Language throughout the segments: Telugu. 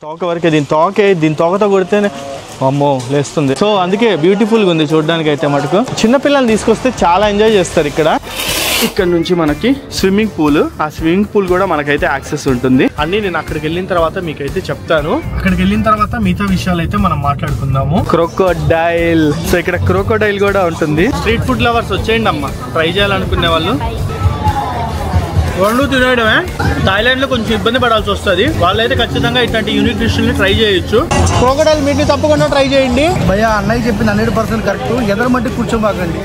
తోక వరకే దీని తోకతో కొడితేనే అమ్మో లేస్తుంది. సో అందుకే బ్యూటిఫుల్గా ఉంది చూడడానికి అయితే మటుకు. చిన్నపిల్లల్ని తీసుకొస్తే చాలా ఎంజాయ్ చేస్తారు. ఇక్కడ నుంచి మనకి స్విమ్మింగ్ పూల్, ఆ స్విమ్మింగ్ పూల్ కూడా మనకైతే యాక్సెస్ ఉంటుంది. అన్ని నేను అక్కడికి వెళ్ళిన తర్వాత మీకైతే చెప్తాను. అక్కడికి వెళ్ళిన తర్వాత మిగతా విషయాలు అయితే మనం మాట్లాడుకుందాము. క్రోకోడైల్, సో ఇక్కడ క్రోకోడైల్ కూడా ఉంటుంది. స్ట్రీట్ ఫుడ్ లవర్స్ వచ్చేయండి అమ్మ, ట్రై చేయాలనుకునే వాళ్ళు. రెండు తినేయడమే. థాయిలాండ్ లో కొంచెం ఇబ్బంది పడాల్సి వస్తుంది. వాళ్ళైతే ఖచ్చితంగా ఇట్లాంటి యూనిక్ డిష్ ని ట్రై చేయొచ్చు. క్రోకోడైల్ మీట్ ని తప్పకుండా ట్రై చేయండి. భయ్యా అన్నయ్య చెప్పింది 100% కరెక్ట్. ఎదర మట్టి కూర్చోబాకండి.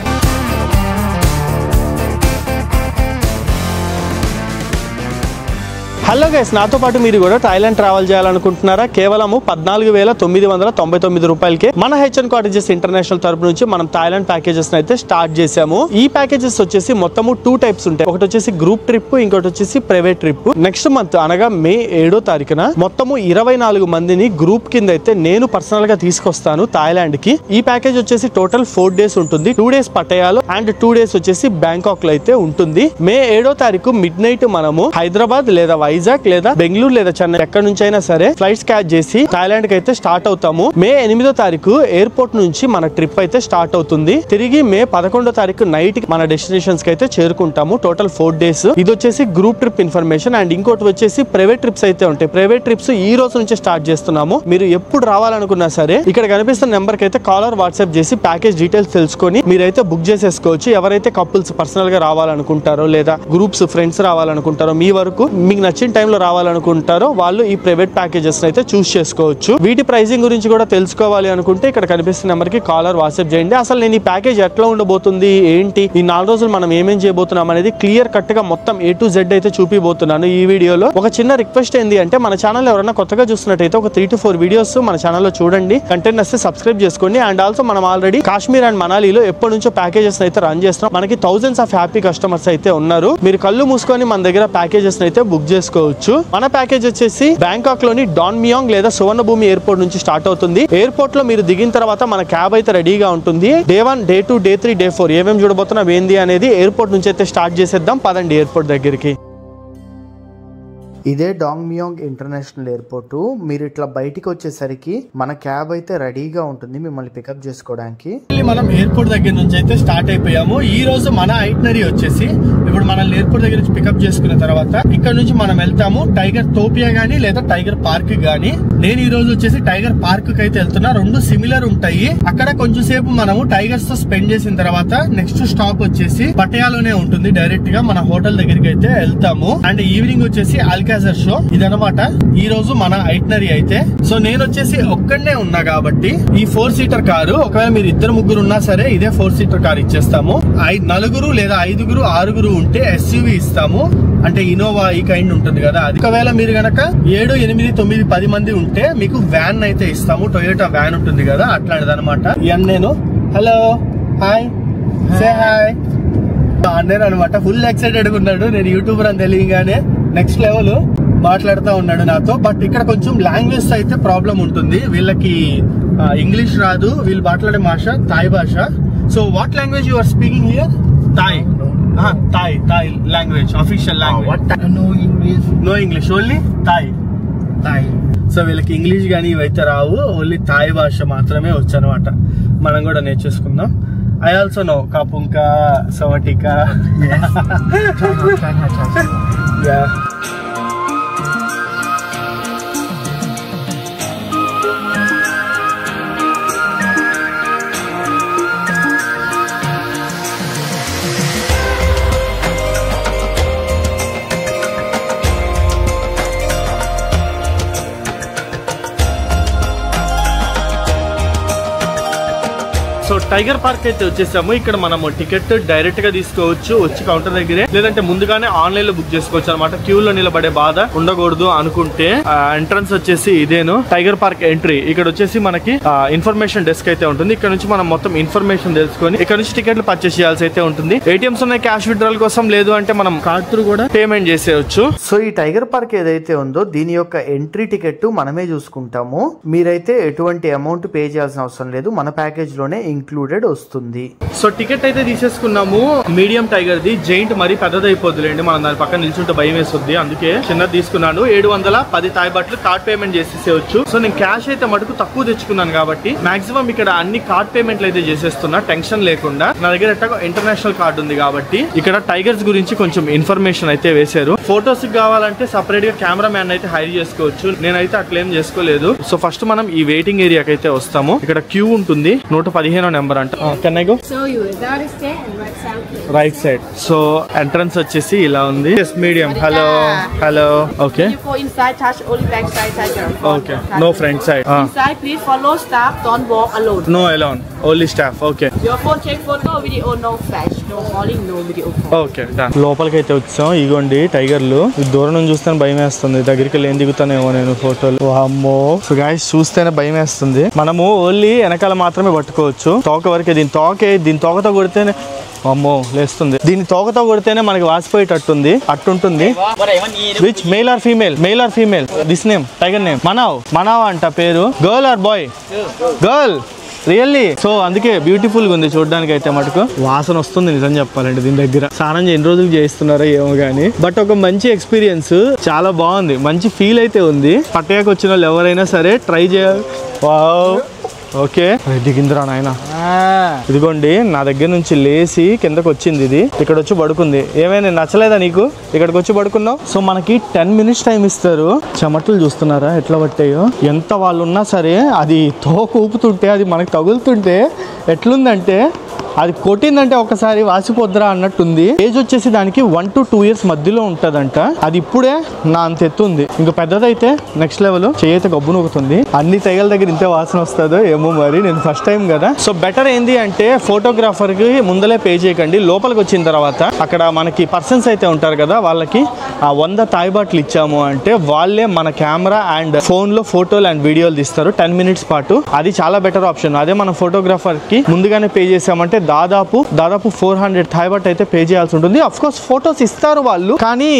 హలో గైస్, నాతో పాటు మీరు కూడా థాయిలాండ్ ట్రావెల్ చేయాలనుకుంటున్నారా? కేవలం 14,999 రూపాయలకే మన హెచ్ఎన్ కాటేజెస్ ఇంటర్నేషనల్ తరపు నుంచి మనం థాయిలాండ్ ప్యాకేజెస్ అయితే స్టార్ట్ చేసాము. ఈ ప్యాకేజెస్ వచ్చేసి మొత్తము 2 టైప్స్ ఉంటాయి. ఒకటి వచ్చేసి గ్రూప్ ట్రిప్, ఇంకోటి వచ్చేసి ప్రైవేట్ ట్రిప్. నెక్స్ట్ మంత్ అనగా మే 7వ తారీఖున మొత్తము 24 మందిని గ్రూప్ కింద అయితే నేను పర్సనల్ గా తీసుకొస్తాను థాయిలాండ్ కి. ఈ ప్యాకేజ్ వచ్చేసి టోటల్ 4 డేస్ ఉంటుంది. 2 డేస్ పట్టయాలు అండ్ 2 డేస్ వచ్చేసి బ్యాంకాక్ లో అయితే ఉంటుంది. మే 7వ తారీఖు మిడ్ నైట్ మనము హైదరాబాద్ లేదా వైజాగ్ లేదా బెంగళూరు లేదా చెన్నై ఎక్కడి నుంచి అయినా సరే ఫ్లైట్స్ క్యాచ్ చేసి థాయిలాండ్ కి అయితే స్టార్ట్ అవుతాము. మే 8వ తారీఖు ఎయిర్పోర్ట్ నుంచి మన ట్రిప్ అయితే స్టార్ట్ అవుతుంది. తిరిగి మే 11వ తారీఖు నైట్ మన డెస్టినేషన్స్ కి అయితే చేరుకుంటాము. Total 4 days. ఇది వచ్చేసి గ్రూప్ ట్రిప్ ఇన్ఫర్మేషన్. అండ్ ఇంకోటి వచ్చేసి ప్రైవేట్ ట్రిప్స్ అయితే ఉంటాయి. ప్రైవేట్ ట్రిప్స్ ఈ రోజు నుంచి స్టార్ట్ చేస్తున్నాము. మీరు ఎప్పుడు రావాలనుకున్నా సరే ఇక్కడ కనిపిస్తున్న నెంబర్ కి అయితే కాలర్ వాట్సాప్ చేసి ప్యాకేజ్ డీటెయిల్స్ తెలుసుకొని మీరైతే బుక్ చేసేసుకోవచ్చు. ఎవరైతే కపుల్స్ పర్సనల్ గా రావాలనుకుంటారో లేదా గ్రూప్స్ ఫ్రెండ్స్ రావాలనుకుంటారో, మీ వరకు మీకు నచ్చిన టైంలో రావాలనుకుంటారో వాళ్ళు ఈ ప్రైవేట్ ప్యాకేజెస్ అయితే చూస్ చేసుకోవచ్చు. వీటి ప్రైసింగ్ గురించి కూడా తెలుసుకోవాలి అనుకుంటే ఇక్కడ కనిపిస్తున్న నెంబర్ కి కాలర్ వాట్సాప్ చేయండి. అసలు నేను ఈ ప్యాకేజ్ ఎట్లా ఉండబోతుంది, ఏంటి, ఈ 4 రోజులు మనం ఏమేం చేయబోతున్నాం అనేది క్లియర్ కట్ గా మొత్తం A to Z అయితే చూపిపోతున్నాను ఈ వీడియోలో. ఒక చిన్న రిక్వెస్ట్ ఏంది అంటే మన ఛానల్ ఎవరైనా కొత్తగా చూస్తున్నట్టయితే ఒక 3 to 4 వీడియోస్ మన ఛానల్లో చూడండి. కంటెంట్ వస్తే సబ్స్క్రైబ్ చేసుకోండి. అండ్ ఆల్సో మనం ఆల్రెడీ కాశ్మీర్ అండ్ మనాలిలో ఎప్పటి నుంచో ప్యాకేజెస్ అయితే రన్ చేస్తున్నాం. మనకి థౌసండ్స్ ఆఫ్ హ్యాపీ కస్టమర్స్ అయితే ఉన్నారు. మీరు కళ్ళు మూసుకొని మన దగ్గర ప్యాకేజెస్ అయితే బుక్ చేసుకోవచ్చు. మన ప్యాకేజ్ వచ్చేసి బ్యాంకాక్ లోని డాన్ మియాంగ్ లేదా సువర్ణభూమి ఎయిర్పోర్ట్ నుంచి స్టార్ట్ అవుతుంది. ఎయిర్పోర్ట్ లో మీరు దిగిన తర్వాత మన క్యాబ్ అయితే రెడీగా ఉంటుంది. డే 1, డే 2, డే 3, డే 4 ఏమేమి చూడబోతున్నాం ఏంది అనేది ఎయిర్పోర్ట్ నుంచి అయితే స్టార్ట్ చేసేద్దాం. పదండి ఎయిర్పోర్ట్ దగ్గరికి. ఇదే డాంగ్ మియాంగ్ ఇంటర్నేషనల్ ఎయిర్పోర్ట్. మీరు ఇట్లా బయటికి వచ్చేసరికి మన క్యాబ్ అయితే రెడీగా ఉంటుంది మిమ్మల్ని పికప్ చేసుకోవడానికి. మనం ఎయిర్పోర్ట్ దగ్గర నుంచి అయితే స్టార్ట్ అయిపోయాము. ఈ రోజు మన ఐటినరీ వచ్చేసి ఇప్పుడు మనల్ని ఎయిర్పోర్ట్ దగ్గర నుంచి పికప్ చేసుకున్న తర్వాత ఇక్కడ నుంచి మనం వెళ్తాము టైగర్ టోపియా గానీ లేదా టైగర్ పార్క్ గానీ. నేను ఈ రోజు వచ్చేసి టైగర్ పార్క్ కి అయితే వెళ్తున్నా. 2 సిమిలర్ ఉంటాయి. అక్కడ కొంచెం సేపు మనము టైగర్స్ తో స్పెండ్ చేసిన తర్వాత నెక్స్ట్ స్టాప్ వచ్చేసి పటియాలోనే ఉంటుంది. డైరెక్ట్ గా మన హోటల్ దగ్గరికి అయితే వెళ్తాము. అండ్ ఈవినింగ్ వచ్చేసి షో ఇదనమాట ఈ రోజు మన ఐటినరీ అయితే. సో నేను వచ్చేసి ఒక్కడే ఉన్నా కాబట్టి ఈ 4 సీటర్ కారు, ఒకవేళ మీరు 2-3 ఉన్నా సరే ఇదే 4 సీటర్ కార్ ఇచ్చేస్తాము. 4 లేదా 5, 6 ఉంటే SUV ఇస్తాము. అంటే ఇనోవా ఈ కైండ్ ఉంటుంది కదా అది. ఒకవేళ మీరు గనక 7, 8, 9, 10 మంది ఉంటే మీకు వ్యాన్ అయితే ఇస్తాము. టొయోటా వ్యాన్ ఉంటుంది కదా అట్లాంటిది అనమాట. నేను హలో హాయ్ సే హాయ్ అన్నాను అనమాట. ఫుల్ ఎక్సైటెడ్ గా ఉన్నాడు. నేను యూట్యూబర్ అని తెలియగానే నెక్స్ట్ లెవెల్ మాట్లాడుతూ ఉన్నాడు నాతో. బట్ ఇక్కడ కొంచెం లాంగ్వేజ్ అయితే ప్రాబ్లం ఉంటుంది. వీళ్ళకి ఇంగ్లీష్ రాదు. వీళ్ళు మాట్లాడే భాష థాయ్ భాష. So what language you are speaking here? Thai. Thai language, official language. No English, only Thai. So వీళ్ళకి ఇంగ్లీష్ గానీ ఇవైతే రావు. ఓన్లీ థాయ్ భాష మాత్రమే వచ్చు అనమాట. మనం కూడా నేర్చేసుకుందాం. I also know Kapunka, Sawatika. Yeah. So tiger park అయితే వచ్చేసాము. ఇక్కడ మనము టికెట్ డైరెక్ట్ గా తీసుకోవచ్చు వచ్చి కౌంటర్ దగ్గరే, లేదంటే ముందుగానే ఆన్లైన్ లో బుక్ చేసుకోవచ్చు అనమాట. క్యూలో నిలబడే బాధ ఉండకూడదు అనుకుంటే ఎంట్రన్స్ వచ్చేసి ఇదేను టైగర్ పార్క్ ఎంట్రీ. ఇక్కడ వచ్చేసి మనకి ఇన్ఫర్మేషన్ డెస్క్ అయితే ఉంటుంది. ఇక్కడ నుంచి మనం మొత్తం ఇన్ఫర్మేషన్ తెలుసుకొని ఇక్కడ నుంచి టికెట్లు పర్చేస్ చేయాల్సి అయితే ఉంటుంది. ATMs ఉన్నాయి క్యాష్ విత్డ్రాల్ కోసం, లేదు అంటే మనం కార్డ్ త్రూ కూడా పేమెంట్ చేసేయచ్చు. సో ఈ టైగర్ పార్క్ ఏదైతే ఉందో దీని యొక్క ఎంట్రీ టికెట్ మనమే చూసుకుంటాము. మీరైతే ఎటువంటి అమౌంట్ పే చేయాల్సిన అవసరం లేదు. మన ప్యాకేజ్ లోనే ఇంక్లూడ్ ఇంక్లూడెడ్ వస్తుంది. సో టికెట్ అయితే తీసేసుకున్నాము. మీడియం టైగర్ ది, జైంట్ మరి పెద్దదైపోద్దులేండి, మనం దాని పక్కన నిల్చుంటే భయం వేస్తుంది, అందుకే చిన్నది తీసుకున్నాను. 710 థాయ్ బాట్లు కార్డ్ పేమెంట్ చేసేసేయచ్చు. సో నేను క్యాష్ అయితే మటుకు తక్కువ తెచ్చుకున్నాను కాబట్టి మాక్సిమం ఇక్కడ అన్ని కార్డ్ పేమెంట్లు అయితే చేసేస్తున్నా టెన్షన్ లేకుండా. నా దగ్గర ఇంటర్నేషనల్ కార్డు ఉంది కాబట్టి ఇక్కడ టైగర్స్ గురించి కొంచెం ఇన్ఫర్మేషన్ అయితే వేశారు. ఫొటోస్ కావాలంటే సపరేట్ గా కెమెరా మ్యాన్ అయితే హైర్ చేసుకోవచ్చు, నేనైతే అట్లేం చేసుకోలేదు. సో ఫస్ట్ మనం ఈ వెయిటింగ్ ఏరియాకి అయితే వస్తాము. ఇక్కడ క్యూ ఉంటుంది, 115 నెంబర్ అంట. Can I go? Right side. So entrance వచ్చేసి ఇలా ఉంది. Medium. Hello hello. Okay okay. No front side. Inside, please follow staff. Don't walk alone. No alone. Only staff. Okay. Your phone check photo, video, no flash, no calling, no video. Okay, done. లోపలికి అయితే వచ్చాం. ఇగోండి టైగర్లు. దూరం నుంచి చూస్తే భయం వేస్తుంది, దగ్గరికి వెళ్ళి దిగుతానేమో నేను ఫోటోలు. అమ్మో. సో గైస్ చూస్తేనే భయం వేస్తుంది. మనము ఓన్లీ వెనకాల మాత్రమే పట్టుకోవచ్చు, తోక వరకే. దీని తోకతో కొడితేనే అమ్మో లేస్తుంది. దీని తోకతో కొడితేనే మనకి వాసిపోయేటట్టుంది, అట్టుంటుంది. Which male or female? Male or female? This name tiger name Manav అంట పేరు. Girl or boy? Girl. Really? So అందుకే బ్యూటిఫుల్ గా ఉంది చూడడానికి అయితే మటుకు. వాసన వస్తుంది నిజం చెప్పాలంటే. దీని దగ్గర స్నానం ఎన్ని రోజులు చేస్తున్నారో ఏమో గానీ, బట్ ఒక మంచి ఎక్స్పీరియన్స్, చాలా బాగుంది, మంచి ఫీల్ అయితే ఉంది. పట్టయాకి వచ్చిన వాళ్ళు ఎవరైనా సరే ట్రై చేయాలి. వావ్. ఓకే దిగిందిరా నాయన. ఇదిగోండి నా దగ్గర నుంచి లేచి కిందకు వచ్చింది, ఇది ఇక్కడ వచ్చి పడుకుంది. ఏమైనా నచ్చలేదా నీకు ఇక్కడికి వచ్చి పడుకున్నావు? సో మనకి 10 minutes టైం ఇస్తారు. చెమటలు చూస్తున్నారా ఎట్లా పట్టాయో? ఎంత వాళ్ళు ఉన్నా సరే అది తోక ఊపుతుంటే, అది మనకి తగులుతుంటే ఎట్లుందంటే, అది కొట్టిందంటే ఒకసారి వాసిపోద్దురా అన్నట్టుంది. ఏజ్ వచ్చేసి దానికి 1 to 2 years మధ్యలో ఉంటదంట. అది ఇప్పుడే నా అంత ఎత్తుంది, ఇంకా పెద్దదైతే నెక్స్ట్ లెవెల్. చేయైతే గబ్బు నొక్కుతుంది. అన్ని తెగల దగ్గర ఇంతే వాసన వస్తుందో ఏమో మరి, నేను ఫస్ట్ టైం కదా. సో బెటర్ ఏంది అంటే ఫోటోగ్రాఫర్ కి ముందలే పే చేయకండి. లోపలికి వచ్చిన తర్వాత అక్కడ మనకి పర్సన్స్ అయితే ఉంటారు కదా, వాళ్ళకి 100 థాయ్ బాట్లు ఇచ్చాము అంటే వాళ్ళే మన కెమెరా అండ్ ఫోన్ లో ఫోటోలు అండ్ వీడియోలు తీస్తారు 10 minutes పాటు. అది చాలా బెటర్ ఆప్షన్. అదే మన ఫోటోగ్రాఫర్ కి ముందుగానే పే చేసామంటే దాదాపు 400 థాయ్ బాట్ అయితే పే చేయాల్సి ఉంటుంది. అఫ్ కోర్స్ ఫొటోస్ ఇస్తారు వాళ్ళు, కానీ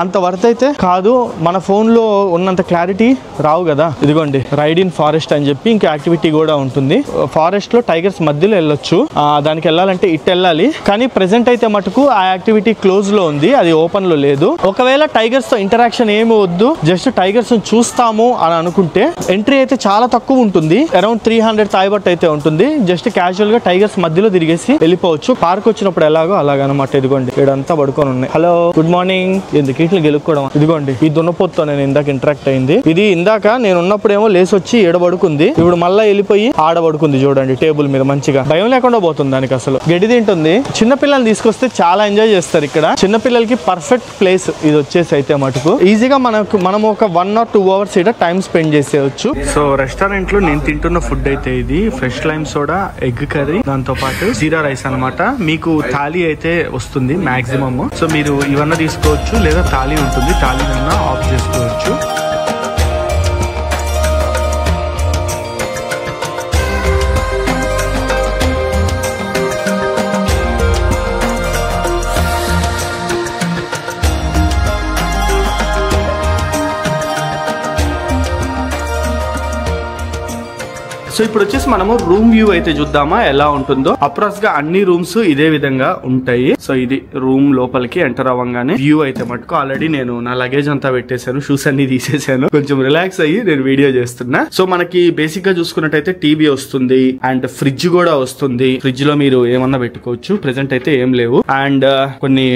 అంత వర్త్ అయితే కాదు. మన ఫోన్ లో ఉన్నంత క్లారిటీ రావు కదా. ఇదిగోండి రైడ్ ఇన్ ఫారెస్ట్ అని చెప్పి ఇంక యాక్టివిటీ కూడా ఉంటుంది. ఫారెస్ట్ లో టైగర్స్ మధ్యలో వెళ్ళొచ్చు. దానికి వెళ్ళాలంటే ఇట్ వెళ్ళాలి, కానీ ప్రెసెంట్ అయితే మటుకు ఆ యాక్టివిటీ క్లోజ్ లో ఉంది, అది ఓపెన్ లో లేదు. ఒకవేళ టైగర్స్ తో ఇంటరాక్షన్ ఏమి వద్దు, జస్ట్ టైగర్స్ చూస్తాము అని అనుకుంటే ఎంట్రీ అయితే చాలా తక్కువ ఉంటుంది. అరౌండ్ 300 థాయ్ బాట్ అయితే ఉంటుంది. జస్ట్ క్యాజువల్ గా టైగర్స్ మధ్యలో తిరిగేసి వెళ్ళిపోవచ్చు. పార్క్ వచ్చినప్పుడు ఎలాగో అలాగనమాట. ఇదిగోండి ఇక్కడంతా పడుకొని ఉన్నాయి. Hello good morning. ఎందుకు ఇట్లా గెలుక్కోవడం? ఇదిగోండి ఈ దున్నపోతుతో నేను ఇందాక ఇంటరాక్ట్ అయింది. ఇది ఇందాక నేను ఉన్నప్పుడేమో లేసి వచ్చి ఏడబడుకుంది, ఇప్పుడు మళ్ళీ వెళ్ళిపోయి ఆడబడుకుంది. చూడండి టేబుల్ మీద మంచిగా, భయం లేకుండా పోతుంది దానికి. అసలు గడ్డి తింటుంది. చిన్నపిల్లల్ని తీసుకొస్తే చాలా ఎంజాయ్ చేస్తారు ఇక్కడ. చిన్నపిల్లలకి పర్ఫెక్ట్ ప్లేస్ ఇది వచ్చేసి అయితే మటుకు. ఈజీగా మనం ఒక 1 or 2 hours ఇక్కడ టైం స్పెండ్ చేసేయచ్చు. సో రెస్టారెంట్ లో నేను తింటున్న ఫుడ్ అయితే ఇది fresh lime soda, egg curry, దాంతో పాటు జీరా రైస్ అనమాట. మీకు థాలీ అయితే వస్తుంది మాక్సిమం. సో మీరు ఇవన్నీ తీసుకోవచ్చు, లేదా థాలీ ఉంటుంది, థాలీ ఆఫ్ చేసుకోవచ్చు. సో ఇప్పుడు వచ్చేసి మనము రూమ్ వ్యూ అయితే చూద్దామా ఎలా ఉంటుందో. అప్రాక్స్ గా అన్ని రూమ్స్ ఇదే విధంగా ఉంటాయి. సో ఇది రూమ్ లోపలికి ఎంటర్ అవ్వగానే వ్యూ అయితే మటుకు. ఆల్రెడీ నేను నా లగేజ్ అంతా పెట్టేశాను, షూస్ అన్ని తీసేసాను, కొంచెం రిలాక్స్ అయ్యి నేను వీడియో చేస్తున్నా. సో మనకి బేసిక్ గా చూసుకున్నట్టయితే టీవీ వస్తుంది అండ్ ఫ్రిడ్జ్ కూడా వస్తుంది. ఫ్రిడ్జ్ లో మీరు ఏమన్నా పెట్టుకోవచ్చు. ప్రెసెంట్ అయితే ఏం లేవు. అండ్ కొన్ని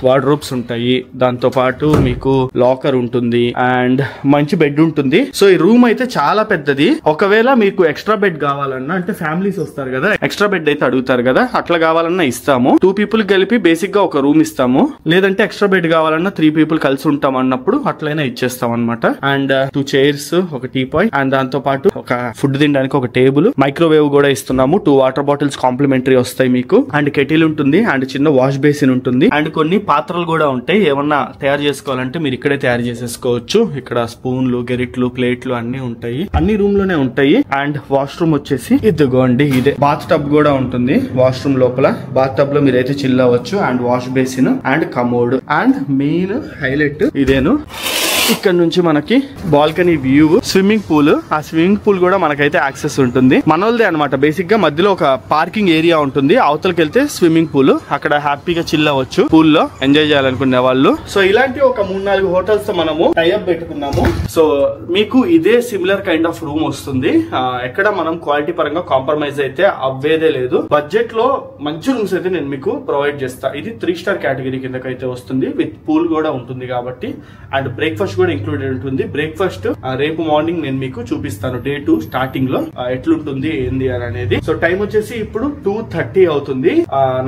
వార్డ్రోబ్స్ ఉంటాయి, దాంతో పాటు మీకు లాకర్ ఉంటుంది అండ్ మంచి బెడ్ ఉంటుంది. సో ఈ రూమ్ అయితే చాలా పెద్దది. ఒకవేళ మీకు ఎక్స్ట్రా బెడ్ కావాలన్నా, అంటే ఫ్యామిలీస్ వస్తారు కదా, ఎక్స్ట్రా బెడ్ అయితే అడుగుతారు కదా, అట్లా కావాలన్నా ఇస్తాము. 2 people కలిపి బేసిక్ గా ఒక రూమ్ ఇస్తాము. లేదంటే ఎక్స్ట్రా బెడ్ కావాలన్నా 3 people కలిసి ఉంటాం అన్నప్పుడు అట్లయినా ఇచ్చేస్తాం అనమాట. అండ్ 2 chairs, ఒక టీ పాయ్, అండ్ దాంతో పాటు ఒక ఫుడ్ తినడానికి ఒక టేబుల్, మైక్రోవేవ్ కూడా ఇస్తున్నాము. 2 వాటర్ బాటిల్స్ కాంప్లిమెంటరీ వస్తాయి మీకు. అండ్ కెటిల్ ఉంటుంది, అండ్ చిన్న వాష్ బేసిన్ ఉంటుంది, అండ్ కొన్ని పాత్రలు కూడా ఉంటాయి. ఏమన్నా తయారు చేసుకోవాలంటే మీరు ఇక్కడే తయారు చేసేసుకోవచ్చు. ఇక్కడ స్పూన్లు, గెరిట్లు, ప్లేట్లు అన్ని ఉంటాయి. అన్ని రూమ్ లోనే ఉంటాయి. అండ్ వాష్రూమ్ వచ్చేసి ఇదిగోండి ఇదే. బాత్ టబ్ కూడా ఉంటుంది వాష్రూమ్ లోపల. బాత్ టబ్ లో మీరైతే చిల్ అవ్వచ్చు. And wash basin and commode. And main highlight ఇదేను. ఇక్కడ నుంచి మనకి బాల్కనీ వ్యూ, స్విమ్మింగ్ పూల్. ఆ స్విమ్మింగ్ పూల్ కూడా మనకైతే యాక్సెస్ ఉంటుంది. మనోల్దే అనమాట. బేసిక్ గా మధ్యలో ఒక పార్కింగ్ ఏరియా ఉంటుంది, అవతలకి వెళ్తే స్విమ్మింగ్ పూల్. అక్కడ హ్యాపీగా చిల్ అవ్వచ్చు పూల్ లో, ఎంజాయ్ చేయాలనుకునే వాళ్ళు. సో ఇలాంటి ఒక 3-4 హోటల్స్ తో మనము టైఅప్ పెట్టుకున్నాము. సో మీకు ఇదే సిమిలర్ కైండ్ ఆఫ్ రూమ్ వస్తుంది. ఎక్కడ మనం క్వాలిటీ పరంగా కాంప్రమైజ్ అయితే అవ్వేదే లేదు. బడ్జెట్ లో మంచి రూమ్స్ అయితే నేను మీకు ప్రొవైడ్ చేస్తా. ఇది 3 స్టార్ కేటగిరీ కిందకైతే వస్తుంది, విత్ పూల్ కూడా ఉంటుంది కాబట్టి. అండ్ బ్రేక్ఫాస్ట్ కూడా ఇంక్లూడెడ్ ఉంటుంది. బ్రేక్ఫాస్ట్ రేపు మార్నింగ్ నేను మీకు చూపిస్తాను, డే 2 స్టార్టింగ్ లో ఎట్లుంటుంది ఏంది అని అనేది. సో టైం వచ్చేసి ఇప్పుడు 2:30 అవుతుంది.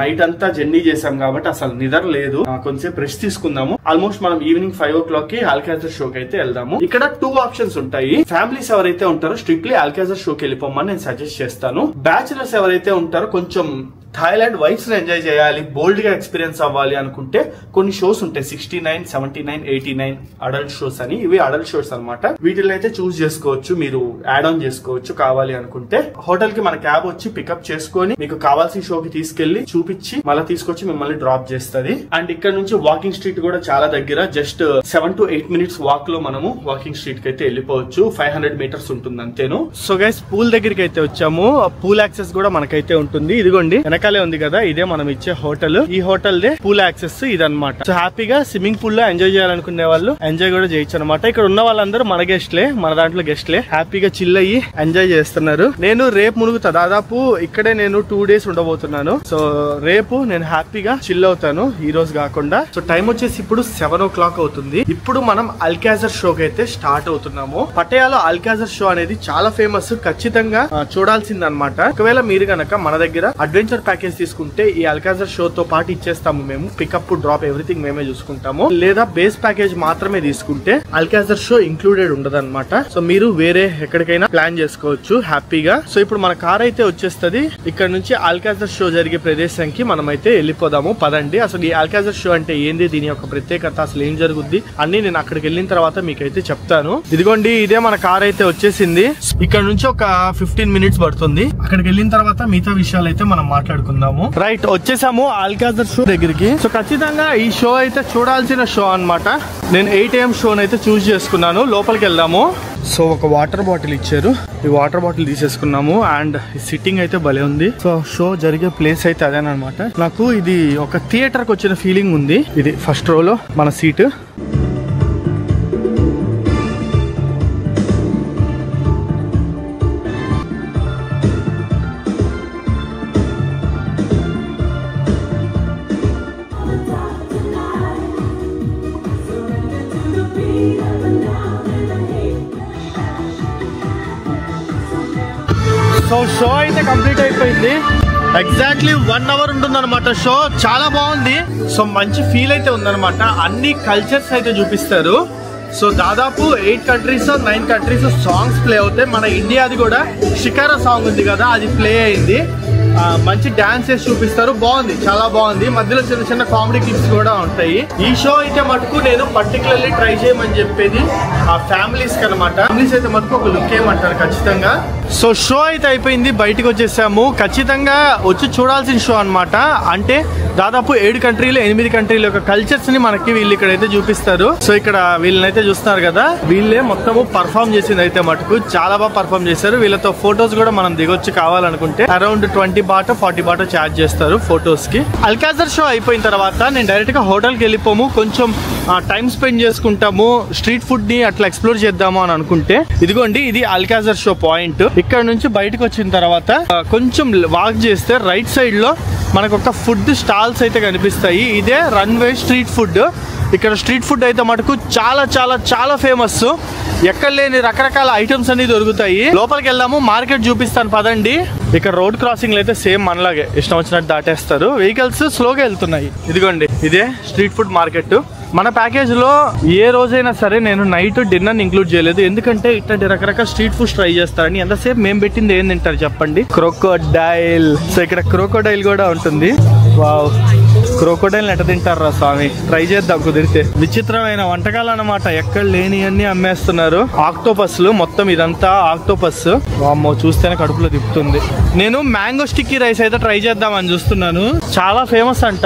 నైట్ అంతా జర్నీ చేసాం కాబట్టి అసలు నిద్ర లేదు. కొంచెం రెస్ట్ తీసుకుందాము. ఆల్మోస్ట్ మనం ఈవినింగ్ 5 o'clock కి అల్కాజర్ షోకి అయితే వెళ్దాము. ఇక్కడ 2 ఆప్షన్స్ ఉంటాయి. ఫ్యామిలీస్ ఎవరైతే ఉంటారో స్ట్రిక్ట్లీ అల్కాజర్ షోకి వెళ్ళిపోమని నేను సజెస్ట్ చేస్తాను. బ్యాచులర్స్ ఎవరైతే ఉంటారో కొంచెం థాయిలాండ్ వైబ్స్ ని ఎంజాయ్ చేయాలి, బోల్డ్ గా ఎక్స్పీరియన్స్ అవ్వాలి అనుకుంటే కొన్ని షోస్ ఉంటాయి. 69, 79, 89 అడల్ట్ షోస్ అని. ఇవి అడల్ట్ షోస్ అనమాట. వీటిని అయితే చూస్ చేసుకోవచ్చు, మీరు యాడ్ ఆన్ చేసుకోవచ్చు కావాలి అనుకుంటే. హోటల్ కి మన క్యాబ్ వచ్చి పికప్ చేసుకొని మీకు కావాల్సిన షోకి తీసుకెళ్లి చూపించి మళ్ళీ తీసుకొచ్చి మిమ్మల్ని డ్రాప్ చేస్తుంది. అండ్ ఇక్కడ నుంచి వాకింగ్ స్ట్రీట్ కూడా చాలా దగ్గర. జస్ట్ 7 to 8 minutes వాక్ లో మనము వాకింగ్ స్ట్రీట్ కి అయితే వెళ్ళిపోవచ్చు. 500 meters ఉంటుంది అంతేను. సో గైస్ పూల్ దగ్గరికి అయితే వచ్చాము. పూల్ యాక్సెస్ కూడా మనకైతే ఉంటుంది. ఇదిగోండి వెనకాలే ఉంది కదా, ఇదే మనం ఇచ్చే హోటల్. ఈ హోటల్ దే పూల్ యాక్సెస్ ఇదన్నమాట. సో హ్యాపీగా స్విమ్మింగ్ పూల్ లో ఎంజాయ్ చేయాలనుకునే వాళ్ళు ఎంజాయ్ కూడా చేయొచ్చు అనమాట. ఇక్కడ ఉన్న వాళ్ళందరూ మన గెస్ట్లే, మన దాంట్లో గెస్ట్లే. హ్యాపీగా చిల్ అయ్యి ఎంజాయ్ చేస్తున్నారు. నేను రేపు మునుగుతా. దాదాపు ఇక్కడే నేను 2 days ఉండబోతున్నాను. సో రేపు నేను హ్యాపీగా చిల్ అవుతాను, ఈ రోజు కాకుండా. సో టైం వచ్చేసి ఇప్పుడు 7 o'clock అవుతుంది. ఇప్పుడు మనం అల్కాజర్ షోకి అయితే స్టార్ట్ అవుతున్నాము. పటయాలో అల్కాజర్ షో అనేది చాలా ఫేమస్, ఖచ్చితంగా చూడాల్సిందన్నమాట. ఒకవేళ మీరు గనక మన దగ్గర అడ్వెంచర్ ప్యాకేజ్ తీసుకుంటే ఈ అల్కాజర్ షో తో పాటు ఇచ్చేస్తాము మేము. పికప్, డ్రాప్ ఎవ్రీథింగ్ మేమే చూసుకుంటాము. లేదా బేస్ ప్యాకేజ్ మాత్రమే తీసుకుంటే అల్కాజర్ షో ఇంక్లూడెడ్ ఉండదన్నమాట. సో మీరు వేరే ఎక్కడికైనా ప్లాన్ చేసుకోవచ్చు హ్యాపీగా. సో ఇప్పుడు మన కార్ అయితే వచ్చేస్తుంది. ఇక్కడ నుంచి అల్కాజర్ షో జరిగే ప్రదేశానికి మనం అయితే వెళ్ళిపోదాము. పదండి. అసలు ఈ అల్కాజర్ షో అంటే ఏంది, దీని యొక్క ప్రత్యేకత, అసలు ఏం జరుగుద్ది అన్ని నేను అక్కడికి వెళ్ళిన తర్వాత మీకైతే చెప్తాను. ఇదిగోండి ఇదే మన కార్ అయితే వచ్చేసింది. ఇక్కడ నుంచి ఒక 15 minutes పడుతుంది. అక్కడికి వెళ్ళిన తర్వాత మిగతా విషయాలు అయితే మనం మాట్లాడుకుందాము. రైట్, వచ్చేసాము అల్కాజర్ షో దగ్గరికి. సో ఖచ్చితంగా ఈ షో అయితే చూడాల్సిన షో అన్నమాట. నేను 8 AM షో అయితే చూస్ చేసుకున్నాను. లోపలికి వెళ్దాము. సో ఒక వాటర్ బాటిల్ ఇచ్చారు, ఈ వాటర్ బాటిల్ తీసేసుకున్నాము. అండ్ సిట్టింగ్ అయితే భలే ఉంది. సో షో జరిగే ప్లేస్ అయితే అదేనమాట. నాకు ఇది ఒక థియేటర్ కి వచ్చిన ఫీలింగ్ ఉంది. ఇది ఫస్ట్ రోలో మన సీట్. సో షో అయితే కంప్లీట్ అయిపోయింది. ఎగ్జాక్ట్లీ 1 hour ఉంటుందన్నమాట షో. చాలా బాగుంది. సో మంచి ఫీల్ అయితే ఉందన్నమాట. అన్ని కల్చర్స్ అయితే చూపిస్తారు. సో దాదాపు 8 countries 9 countries సాంగ్స్ ప్లే అవుతాయి. మన ఇండియాది కూడా షికారా సాంగ్ ఉంది కదా, అది ప్లే అయింది. మంచి డాన్సెస్ చూపిస్తారు. బాగుంది, చాలా బాగుంది. మధ్యలో చిన్న చిన్న కామెడీ క్లిప్స్ కూడా ఉంటాయి. ఈ షో అయితే మటుకు నేను పర్టికులర్లీ ట్రై చేయమని చెప్పేది ఆ ఫ్యామిలీస్ కి అనమాట. ఫ్యామిలీస్ అయితే మటుకు ఒక లుక్ ఏమంటారు ఖచ్చితంగా. సో షో అయితే అయిపోయింది, బయటకు వచ్చేసాము. ఖచ్చితంగా వచ్చి చూడాల్సిన షో అనమాట. అంటే దాదాపు 7 countries 8 countries యొక్క కల్చర్స్ ని మనకి వీళ్ళు ఇక్కడైతే చూపిస్తారు. సో ఇక్కడ వీళ్ళనైతే చూస్తున్నారు కదా, వీళ్ళే మొత్తము పర్ఫామ్ చేసింది అయితే మటుకు చాలా బాగా పర్ఫామ్ చేశారు. వీళ్ళతో ఫొటోస్ కూడా మనం దిగొచ్చి కావాలనుకుంటే అరౌండ్ 20 baht 40 baht ఛార్జ్ చేస్తారు ఫొటోస్ కి. అల్కాజర్ షో అయిపోయిన తర్వాత నేను డైరెక్ట్ గా హోటల్ కి వెళ్ళిపోము, కొంచెం టైం స్పెండ్ చేసుకుంటాము, స్ట్రీట్ ఫుడ్ ని అట్లా ఎక్స్ప్లోర్ చేద్దాము అని అనుకుంటే ఇదిగోండి ఇది అల్కాజర్ షో పాయింట్. ఇక్కడ నుంచి బయటకు వచ్చిన తర్వాత కొంచెం వాక్ చేస్తే రైట్ సైడ్ లో మనకు ఒక ఫుడ్ స్టాల్స్ అయితే కనిపిస్తాయి. ఇదే రన్వే స్ట్రీట్ ఫుడ్. ఇక్కడ స్ట్రీట్ ఫుడ్ అయితే మటుకు చాలా చాలా చాలా ఫేమస్. ఎక్కడ లేని రకరకాల ఐటమ్స్ అన్ని దొరుకుతాయి. లోపలికి వెళ్దాము, మార్కెట్ చూపిస్తాను పదండి. ఇక్కడ రోడ్ క్రాసింగ్ అయితే సేమ్ మనలాగే ఇష్టం వచ్చినట్టు దాటేస్తారు. వెహికల్స్ స్లోగా వెళ్తున్నాయి. ఇదిగోండి ఇదే స్ట్రీట్ ఫుడ్ మార్కెట్. మన ప్యాకేజ్ లో ఏ రోజైనా సరే నేను నైట్ డిన్నర్ ఇంక్లూడ్ చేయలేదు, ఎందుకంటే ఇట్లాంటి రకరకాల స్ట్రీట్ ఫుడ్ ట్రై చేస్తారని. ఎంతసేపు మేము పెట్టింది ఏం తింటారు చెప్పండి? క్రోకోడైల్. సో ఇక్కడ క్రోకోడైల్ కూడా ఉంటుంది. వావ్, క్రోకోడైల్ ఎట్ట తింటారా స్వామి, ట్రై చేద్దాం కుదిరితే. విచిత్రమైన వంటకాలు అన్నమాట, ఎక్కడ లేని అన్ని అమ్మేస్తున్నారు. ఆక్టోపస్లు, మొత్తం ఇదంతా ఆక్టోపస్. వామ్మో, చూస్తేనే కడుపులో తిప్పుతుంది. నేను మ్యాంగో స్టిక్కీ రైస్ అయితే ట్రై చేద్దామని చూస్తున్నాను. చాలా ఫేమస్ అంట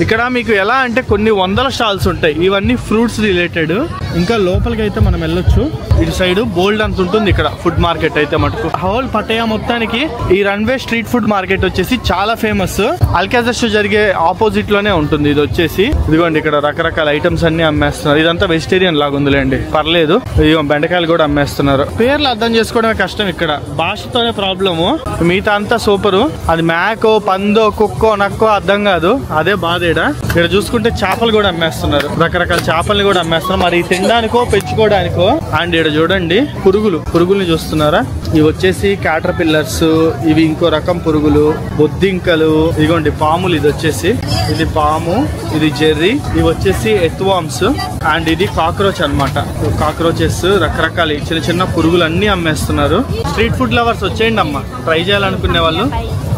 ఇక్కడ మీకు ఎలా అంటే కొన్ని 100 స్టాల్స్ ఉంటాయి. ఇవన్నీ ఫ్రూట్స్ రిలేటెడ్. ఇంకా లోపలికి అయితే మనం వెళ్ళొచ్చు. ఇటు సైడ్ బోల్డ్ అంత ఉంటుంది ఇక్కడ ఫుడ్ మార్కెట్ అయితే మటుకు. హోల్ పట్టయ మొత్తానికి ఈ రన్వే స్ట్రీట్ ఫుడ్ మార్కెట్ వచ్చేసి చాలా ఫేమస్. అల్కాజర్ షో జరిగే ఆపోజిట్ లోనే ఉంటుంది. ఇది వచ్చేసి ఇదిగోండి ఇక్కడ రకరకాల ఐటమ్స్ అన్ని అమ్మేస్తున్నారు. ఇదంతా వెజిటేరియన్ లాగా ఉందిలేండి, పర్లేదు. ఇదిగో బెండకాయలు కూడా అమ్మేస్తున్నారు. పేర్లు అర్థం చేసుకోవడమే కష్టం ఇక్కడ, భాషతోనే ప్రాబ్లము. మిగతా అంతా సూపరు. అది మేకో పందో కుక్కో నక్కో అర్థం కాదు, అదే బాధేడా. ఇక్కడ చూసుకుంటే చేపలు కూడా అమ్మేస్తున్నారు, రకరకాల చేపల్ని కూడా అమ్మేస్తున్నారు. మరి తినడానికో పెంచుకోవడానికో. అండ్ ఇక్కడ చూడండి పురుగుల్ని చూస్తున్నారా. ఇవి వచ్చేసి క్యాటర్ పిల్లర్స్, ఇవి ఇంకో రకం పురుగులు, బొద్దింకలు, ఇదిగోండి పాములు. ఇది వచ్చేసి ఇది పాము, ఇది జెర్రీ, ఇవి వచ్చేసి ఎత్వామ్స్, అండ్ ఇది కాక్రోచ్ అన్నమాట. కాక్రోచెస్ రకరకాల చిన్న చిన్న పురుగులు అన్ని అమ్మేస్తున్నారు. స్ట్రీట్ ఫుడ్ లవర్స్ వచ్చేయండి అమ్మ, ట్రై చేయాలనుకునే వాళ్ళు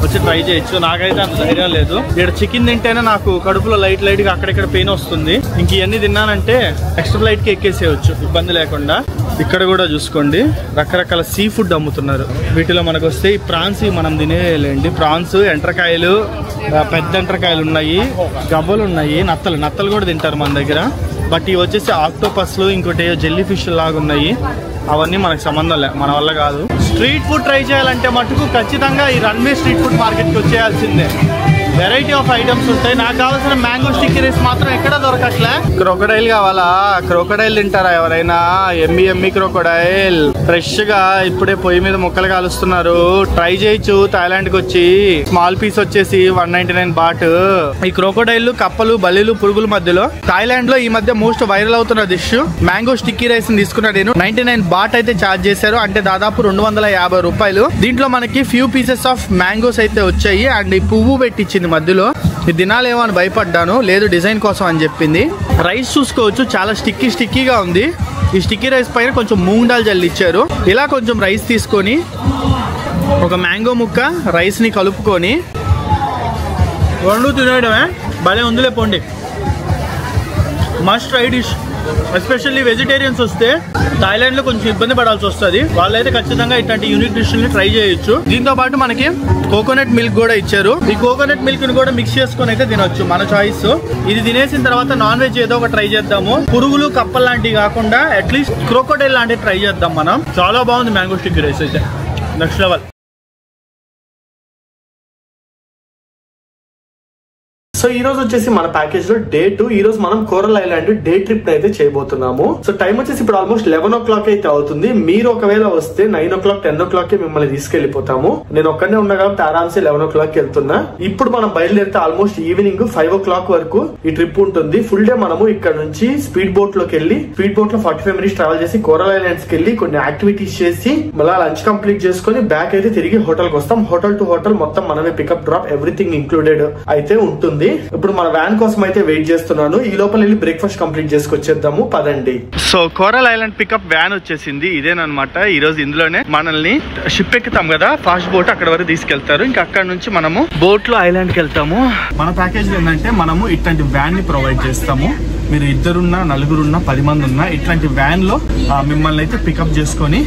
వచ్చి ట్రై చేయొచ్చు. నాకైతే అంత ధైర్యం లేదు. ఇక్కడ చికెన్ తింటేనే నాకు కడుపులో లైట్ గా అక్కడిక్కడ పెయిన్ వస్తుంది. ఇంక ఇవన్నీ తిన్నానంటే ఎక్స్ట్రా లైట్ కి ఎక్కేసేయచ్చు ఇబ్బంది లేకుండా. ఇక్కడ కూడా చూసుకోండి రకరకాల సీ ఫుడ్ అమ్ముతున్నారు. వీటిలో మనకు వస్తే ఈ ప్రాన్స్ మనం తినేలేండి. ప్రాన్స్, ఎంట్రకాయలు, పెద్ద ఎంట్రకాయలు ఉన్నాయి, గబ్బలు ఉన్నాయి, నత్తలు కూడా తింటారు మన దగ్గర. బట్ ఇవి వచ్చేసి ఆక్టోపస్లు, ఇంకోటి జెల్లీ ఫిష్ లాగా ఉన్నాయి. అవన్నీ మనకు సంబంధం లే, మన వల్ల కాదు. స్ట్రీట్ ఫుడ్ ట్రై చేయాలంటే మటుకు ఖచ్చితంగా ఈ రన్వే స్ట్రీట్ ఫుడ్ మార్కెట్కి వచ్చేయాల్సిందే. వెరైటీ ఆఫ్ ఐటమ్స్ ఉంటాయి. నాకు కావాల్సిన మ్యాంగో స్టిక్కీ రైస్ మాత్రం ఎక్కడ దొరకట్లే. క్రోకడైల్ కావాలా? క్రోకడైల్ తింటారా ఎవరైనా? ఎమ్మి క్రోకడైల్ ఫ్రెష్ గా ఇప్పుడే పొయ్యి మీద ముక్కలు కాలుస్తున్నారు. ట్రై చేయొచ్చు థాయిలాండ్ కి వచ్చి. స్మాల్ పీస్ వచ్చేసి 199 బాట్. ఈ క్రోకడైల్, కప్పలు, బల్లీలు, పురుగుల మధ్యలో థాయిలాండ్ లో ఈ మధ్య మోస్ట్ వైరల్ అవుతున్న డిష్ మ్యాంగో స్టిక్కీ రైస్ తీసుకున్నా నేను. 99 బాట్ అయితే ఛార్జ్ చేశారు, అంటే దాదాపు 250 రూపాయలు. దీంట్లో మనకి ఫ్యూ పీసెస్ ఆఫ్ మ్యాంగోస్ అయితే వచ్చాయి. అండ్ ఈ పువ్వు పెట్టించింది మధ్యలో. ఇది తినాలేమో అని భయపడ్డాను, లేదు డిజైన్ కోసం అని చెప్పింది. రైస్ చూసుకోవచ్చు, చాలా స్టిక్కీగా ఉంది. ఈ స్టిక్కీ రైస్ పైన కొంచెం మూంగ్ దాల్ జల్లి ఇచ్చారు. ఇలా కొంచెం రైస్ తీసుకొని ఒక మ్యాంగో ముక్క రైస్ ని కలుపుకొని వండు తినేయడమే. భలే ఉందిలే పోండి. Must try dish. Especially vegetarians వస్తే థాయిలాండ్ లో కొంచెం ఇబ్బంది పడాల్సి వస్తుంది. వాళ్ళైతే ఖచ్చితంగా ఇట్లాంటి యూనిక్ డిష్ ని ట్రై చేయొచ్చు. దీంతో పాటు మనకి కోకోనట్ మిల్క్ కూడా ఇచ్చారు. ఈ కోకోనట్ మిల్క్ ని కూడా మిక్స్ చేసుకుని అయితే తినొచ్చు, మన చాయిస్. ఇది తినేసిన తర్వాత నాన్ వెజ్ ఏదో ఒక ట్రై చేద్దాము. పురుగులు, కప్పల్ లాంటివి కాకుండా అట్లీస్ట్ క్రోకోడైల్ లాంటివి ట్రై చేద్దాం మనం. చాలా బాగుంది మ్యాంగో స్టిక్కీ రైస్ అయితే, నెక్స్ట్ లెవెల్. సో ఈ రోజు వచ్చేసి మన ప్యాకేజ్ లో డే 2. ఈ రోజు మనం కోరల్ ఐలాండ్ డే ట్రిప్ అయితే చేయబోతున్నాము. సో టైం వచ్చేసి ఇప్పుడు ఆల్మోస్ట్ 11 o'clock అయితే అవుతుంది. మీరు ఒకవేళ వస్తే 9 o'clock 10 o'clock మిమ్మల్ని తీసుకెళ్లిపోతాము. నేను ఒక్కనే ఉన్నా కాబట్టి ఆరామ్సే 11 o'clock వెళ్తున్నా. ఇప్పుడు మనం బయలుదేరితే ఆల్మోస్ట్ ఈవినింగ్ 5 o'clock వరకు ఈ ట్రిప్ ఉంటుంది. ఫుల్ డే మనము ఇక్కడ నుంచి స్పీడ్ బోట్ లోకి వెళ్ళి, స్పీడ్ బోట్ లో 45 minutes ట్రావెల్ చేసి కోరల్ ఐలాండ్స్ కి వెళ్ళి కొన్ని యాక్టివిటీస్ చేసి మళ్ళీ లంచ్ కంప్లీట్ చేసుకుని బ్యాక్ అయితే తిరిగి హోటల్ కి వస్తాం. హోటల్ టు హోటల్ మొత్తం మనమే పికప్ డ్రాప్ ఎవ్రీథింగ్ ఇంక్లూడెడ్ అయితే ఉంటుంది. ఇప్పుడు మన వ్యాన్ కోసం అయితే వెయిట్ చేస్తున్నాను. ఈ లోపల వెళ్ళి బ్రేక్ఫాస్ట్ కంప్లీట్ చేసుకొచ్చేద్దాము, పదండి. So Coral Island pickup van వచ్చేసింది. ఇదేనమాట. ఈ రోజు ఇందులోనే మనల్ని షిప్ ఎక్కుతాం కదా, ఫాస్ట్ బోట్, అక్కడ వరకు తీసుకెళ్తారు. ఇంకా అక్కడ నుంచి మనము బోట్ లో ఐలాండ్ కి వెళ్తాము. మన ప్యాకేజ్ ఏంటంటే మనము ఇట్లాంటి వ్యాన్ ని ప్రొవైడ్ చేస్తాము. మీరు 2 నలుగురున్నా 10 మంది ఉన్నా ఇట్లాంటి వ్యాన్ లో మిమ్మల్ని అయితే పికప్ చేసుకొని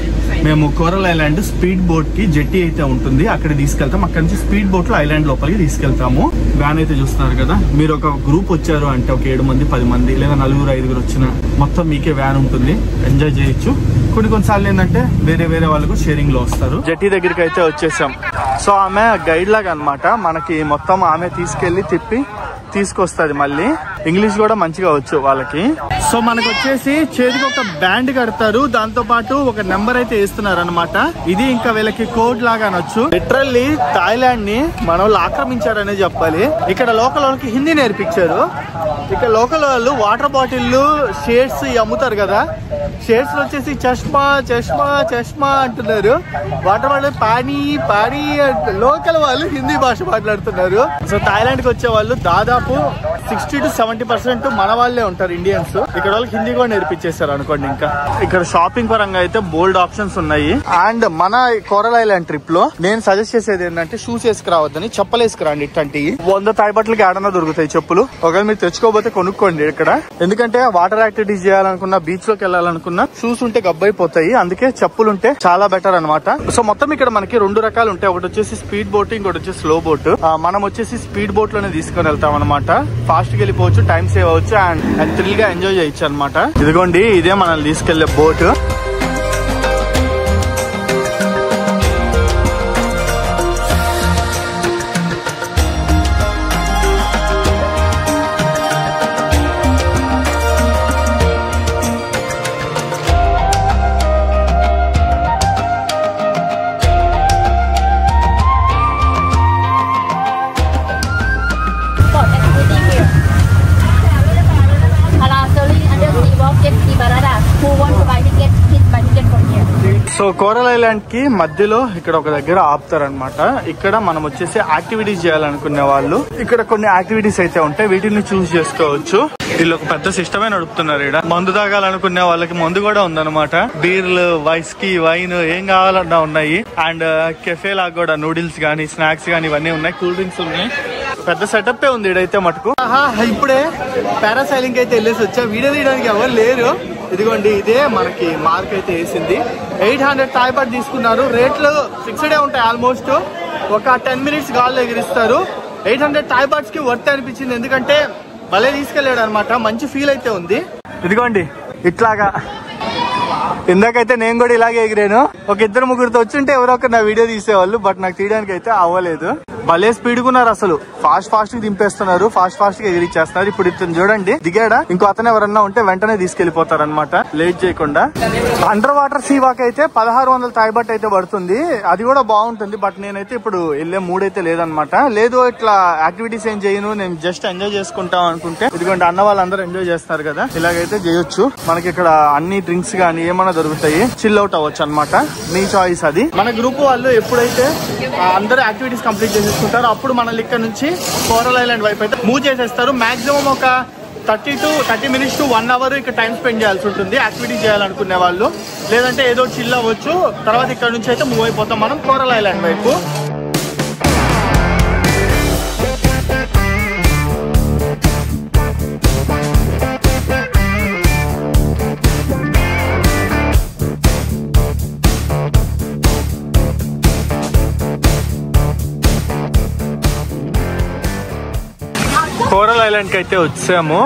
మేము కోరల్ ఐలాండ్ స్పీడ్ బోట్ కి జెట్టి అయితే ఉంటుంది, అక్కడ తీసుకెళ్తాం. అక్కడ నుంచి స్పీడ్ బోట్ లో ఐలాండ్ లోపలికి తీసుకెళ్తాము. వ్యాన్ అయితే చూస్తున్నారు కదా. మీరు ఒక గ్రూప్ వచ్చారు అంటే ఒక 7 మంది 10 మంది లేదా 4-5 వచ్చిన మొత్తం మీకే వ్యాన్ ఉంటుంది, ఎంజాయ్ చేయొచ్చు. కొన్నిసార్లు ఏంటంటే వేరే వాళ్ళకు షేరింగ్ లో వస్తారు. జెట్టి దగ్గరికి అయితే వచ్చేసాం. సో ఆమె గైడ్ లాగా అనమాట. మనకి మొత్తం ఆమె తీసుకెళ్లి తిప్పి తీసుకొస్తుంది. మళ్ళీ ఇంగ్లీష్ కూడా మంచిగా వచ్చు వాళ్ళకి. సో మనకు వచ్చేసి చేతికి ఒక బ్యాండ్ కడతారు, దాంతో పాటు ఒక నెంబర్ అయితే ఇస్తున్నారు అనమాట. ఇది ఇంకా వీళ్ళకి కోడ్ లాగా అనొచ్చు. లిటరల్లీ థాయిలాండ్ ని మన వాళ్ళు ఆక్రమించారనే చెప్పాలి. ఇక్కడ లోకల్ వాళ్ళకి హిందీ నేర్పించారు. ఇక్కడ లోకల్ వాళ్ళు వాటర్ బాటిల్, షేడ్స్ అమ్ముతారు కదా, షేడ్స్ వచ్చేసి చష్మా చష్మా చష్మా అంటున్నారు. Water bottle pani pani. Local వాళ్ళు హిందీ భాష మాట్లాడుతున్నారు. సో థాయిలాండ్ కి వచ్చే వాళ్ళు దాదాపు 60 to 70% మన వాళ్ళే ఉంటారు, ఇండియన్స్. ఇక్కడ వాళ్ళకి హిందీ కూడా నేర్పించేస్తారు అనుకోండి. ఇంకా ఇక్కడ షాపింగ్ పరంగా అయితే బోల్డ్ ఆప్షన్స్ ఉన్నాయి. అండ్ మన కోరల్ ఐలాండ్ ట్రిప్ లో నేను సజెస్ట్ చేసేది ఏంటంటే షూస్ వేసుకురావద్దని, చెప్పలు వేసుకురండి. ఇట్లాంటివి 100 థాయ్ బట్టలకి ఏడన్నా దొరుకుతాయి చెప్పులు. ఒకవేళ మీరు తెచ్చుకోకపోతే కొనుక్కోండి ఇక్కడ. ఎందుకంటే వాటర్ యాక్టివిటీస్ చేయాలనుకున్నా, బీచ్ లోకి వెళ్ళాలనుకున్నా చెప్తున్నా, షూస్ ఉంటే గబ్బైపోతాయి, అందుకే చెప్పులు ఉంటే చాలా బెటర్ అన్నమాట. సో మొత్తం ఇక్కడ మనకి 2 రకాలు ఉంటాయి. ఒకటి వచ్చేసి స్పీడ్ బోట్, ఇంకోటి వచ్చేసి స్లో బోట్. మనం వచ్చేసి స్పీడ్ బోట్ లోనే తీసుకొని వెళ్తాం అనమాట. ఫాస్ట్ గా వెళ్ళిపోవచ్చు, టైం సేవ్ అవ్వచ్చు అండ్ థ్రిల్ గా ఎంజాయ్ చేయొచ్చు అనమాట. ఇదిగోండి, ఇదే మనల్ని తీసుకెళ్లే బోట్. సో కోరల్ ఐలాండ్ కి మధ్యలో ఇక్కడ ఒక దగ్గర ఆపుతారనమాట. ఇక్కడ మనం వచ్చేసి యాక్టివిటీస్ చేయాలనుకునే వాళ్ళు ఇక్కడ కొన్ని యాక్టివిటీస్ అయితే ఉంటాయి, వీటిని చూస్ చేసుకోవచ్చు. వీళ్ళు ఒక పెద్ద సిస్టమే నడుపుతున్నారు. ఇక్కడ మందు తాగాలనుకునే వాళ్ళకి మందు కూడా ఉందన్నమాట. బీర్లు, వైస్కీ, వైన్ ఏం కావాలన్నా ఉన్నాయి. అండ్ కెఫే లాగా కూడా నూడిల్స్ గానీ, స్నాక్స్ గానీ ఇవన్నీ ఉన్నాయి. కూల్ డ్రింక్స్ ఉన్నాయి. పెద్ద సెటప్ ఉంది ఇడైతే మటుకు. ఇప్పుడే పారాసైలింగ్ అయితే వెళ్ళేసి వచ్చా. వీడియో తీయడానికి ఎవరు లేరు. ఇదిగోండి, ఇదే మనకి మార్క్ అయితే వేసింది. 800 థాయ్ బాట్ తీసుకున్నారు. రేట్లు ఫిక్స్డే ఉంటాయి. ఆల్మోస్ట్ ఒక 10 మినిట్స్ గాల్లో ఎగిరిస్తారు. 800 థాయ్ బాట్స్ కి వర్త్ అనిపించింది, ఎందుకంటే భలే తీసుకెళ్లాడు అనమాట. మంచి ఫీల్ అయితే ఉంది. ఇదిగోండి, ఇట్లాగా ఇందాకైతే నేను కూడా ఇలాగే ఎగిరాను. ఒక 2-3 వచ్చింటే ఎవరో ఒకరు నా వీడియో తీసేవాళ్ళు, బట్ నాకు తీయడానికి అయితే అవ్వలేదు. భలే స్పీడ్ గా ఉన్నారు అసలు. ఫాస్ట్ గా దింపేస్తున్నారు, ఫాస్ట్ గా ఎగిరిచ్చేస్తున్నారు. ఇప్పుడు ఇతను చూడండి దిగాడా, ఇంకో అతను ఎవరన్నా ఉంటే వెంటనే తీసుకెళ్లిపోతారు అనమాట, లేట్ చేయకుండా. అండర్ వాటర్ సీ వాక్ అయితే 1600 థాయ్ బాట్ అయితే పడుతుంది. అది కూడా బాగుంటుంది. బట్ నేనైతే ఇప్పుడు వెళ్ళే మూడ్ అయితే లేదనమాట. లేదు ఇట్లా యాక్టివిటీస్ ఏం చేయను, నేను జస్ట్ ఎంజాయ్ చేసుకుంటాం అనుకుంటే ఇదిగోండి, అన్న వాళ్ళందరూ ఎంజాయ్ చేస్తారు కదా, ఇలాగైతే చేయొచ్చు. మనకి ఇక్కడ అన్ని డ్రింక్స్ గానీ ఏమన్నా దొరుకుతాయి, చిల్ అవుట్ అవ్వచ్చు అనమాట. మీ చాయిస్ అది. మన గ్రూప్ వాళ్ళు ఎప్పుడైతే అందరూ యాక్టివిటీస్ కంప్లీట్ చేసేసుకుంటారో అప్పుడు మనల్ని ఇక్కడ నుంచి కోరల్ ఐలాండ్ వైపు అయితే మూవ్ చేసేస్తారు. మాక్సిమం ఒక 30 మినిట్స్ టు 1 అవర్ ఇక్కడ టైం స్పెండ్ చేయాల్సి ఉంటుంది యాక్టివిటీ చేయాలనుకునే వాళ్ళు. లేదంటే ఏదో చిల్ అవ్వచ్చు. తర్వాత ఇక్కడ నుంచి అయితే మూవ్ అయిపోతాం మనం కోరల్ ఐలాండ్ వైపు. కోరల్ ఐలాండ్ కి అయితే వచ్చాము.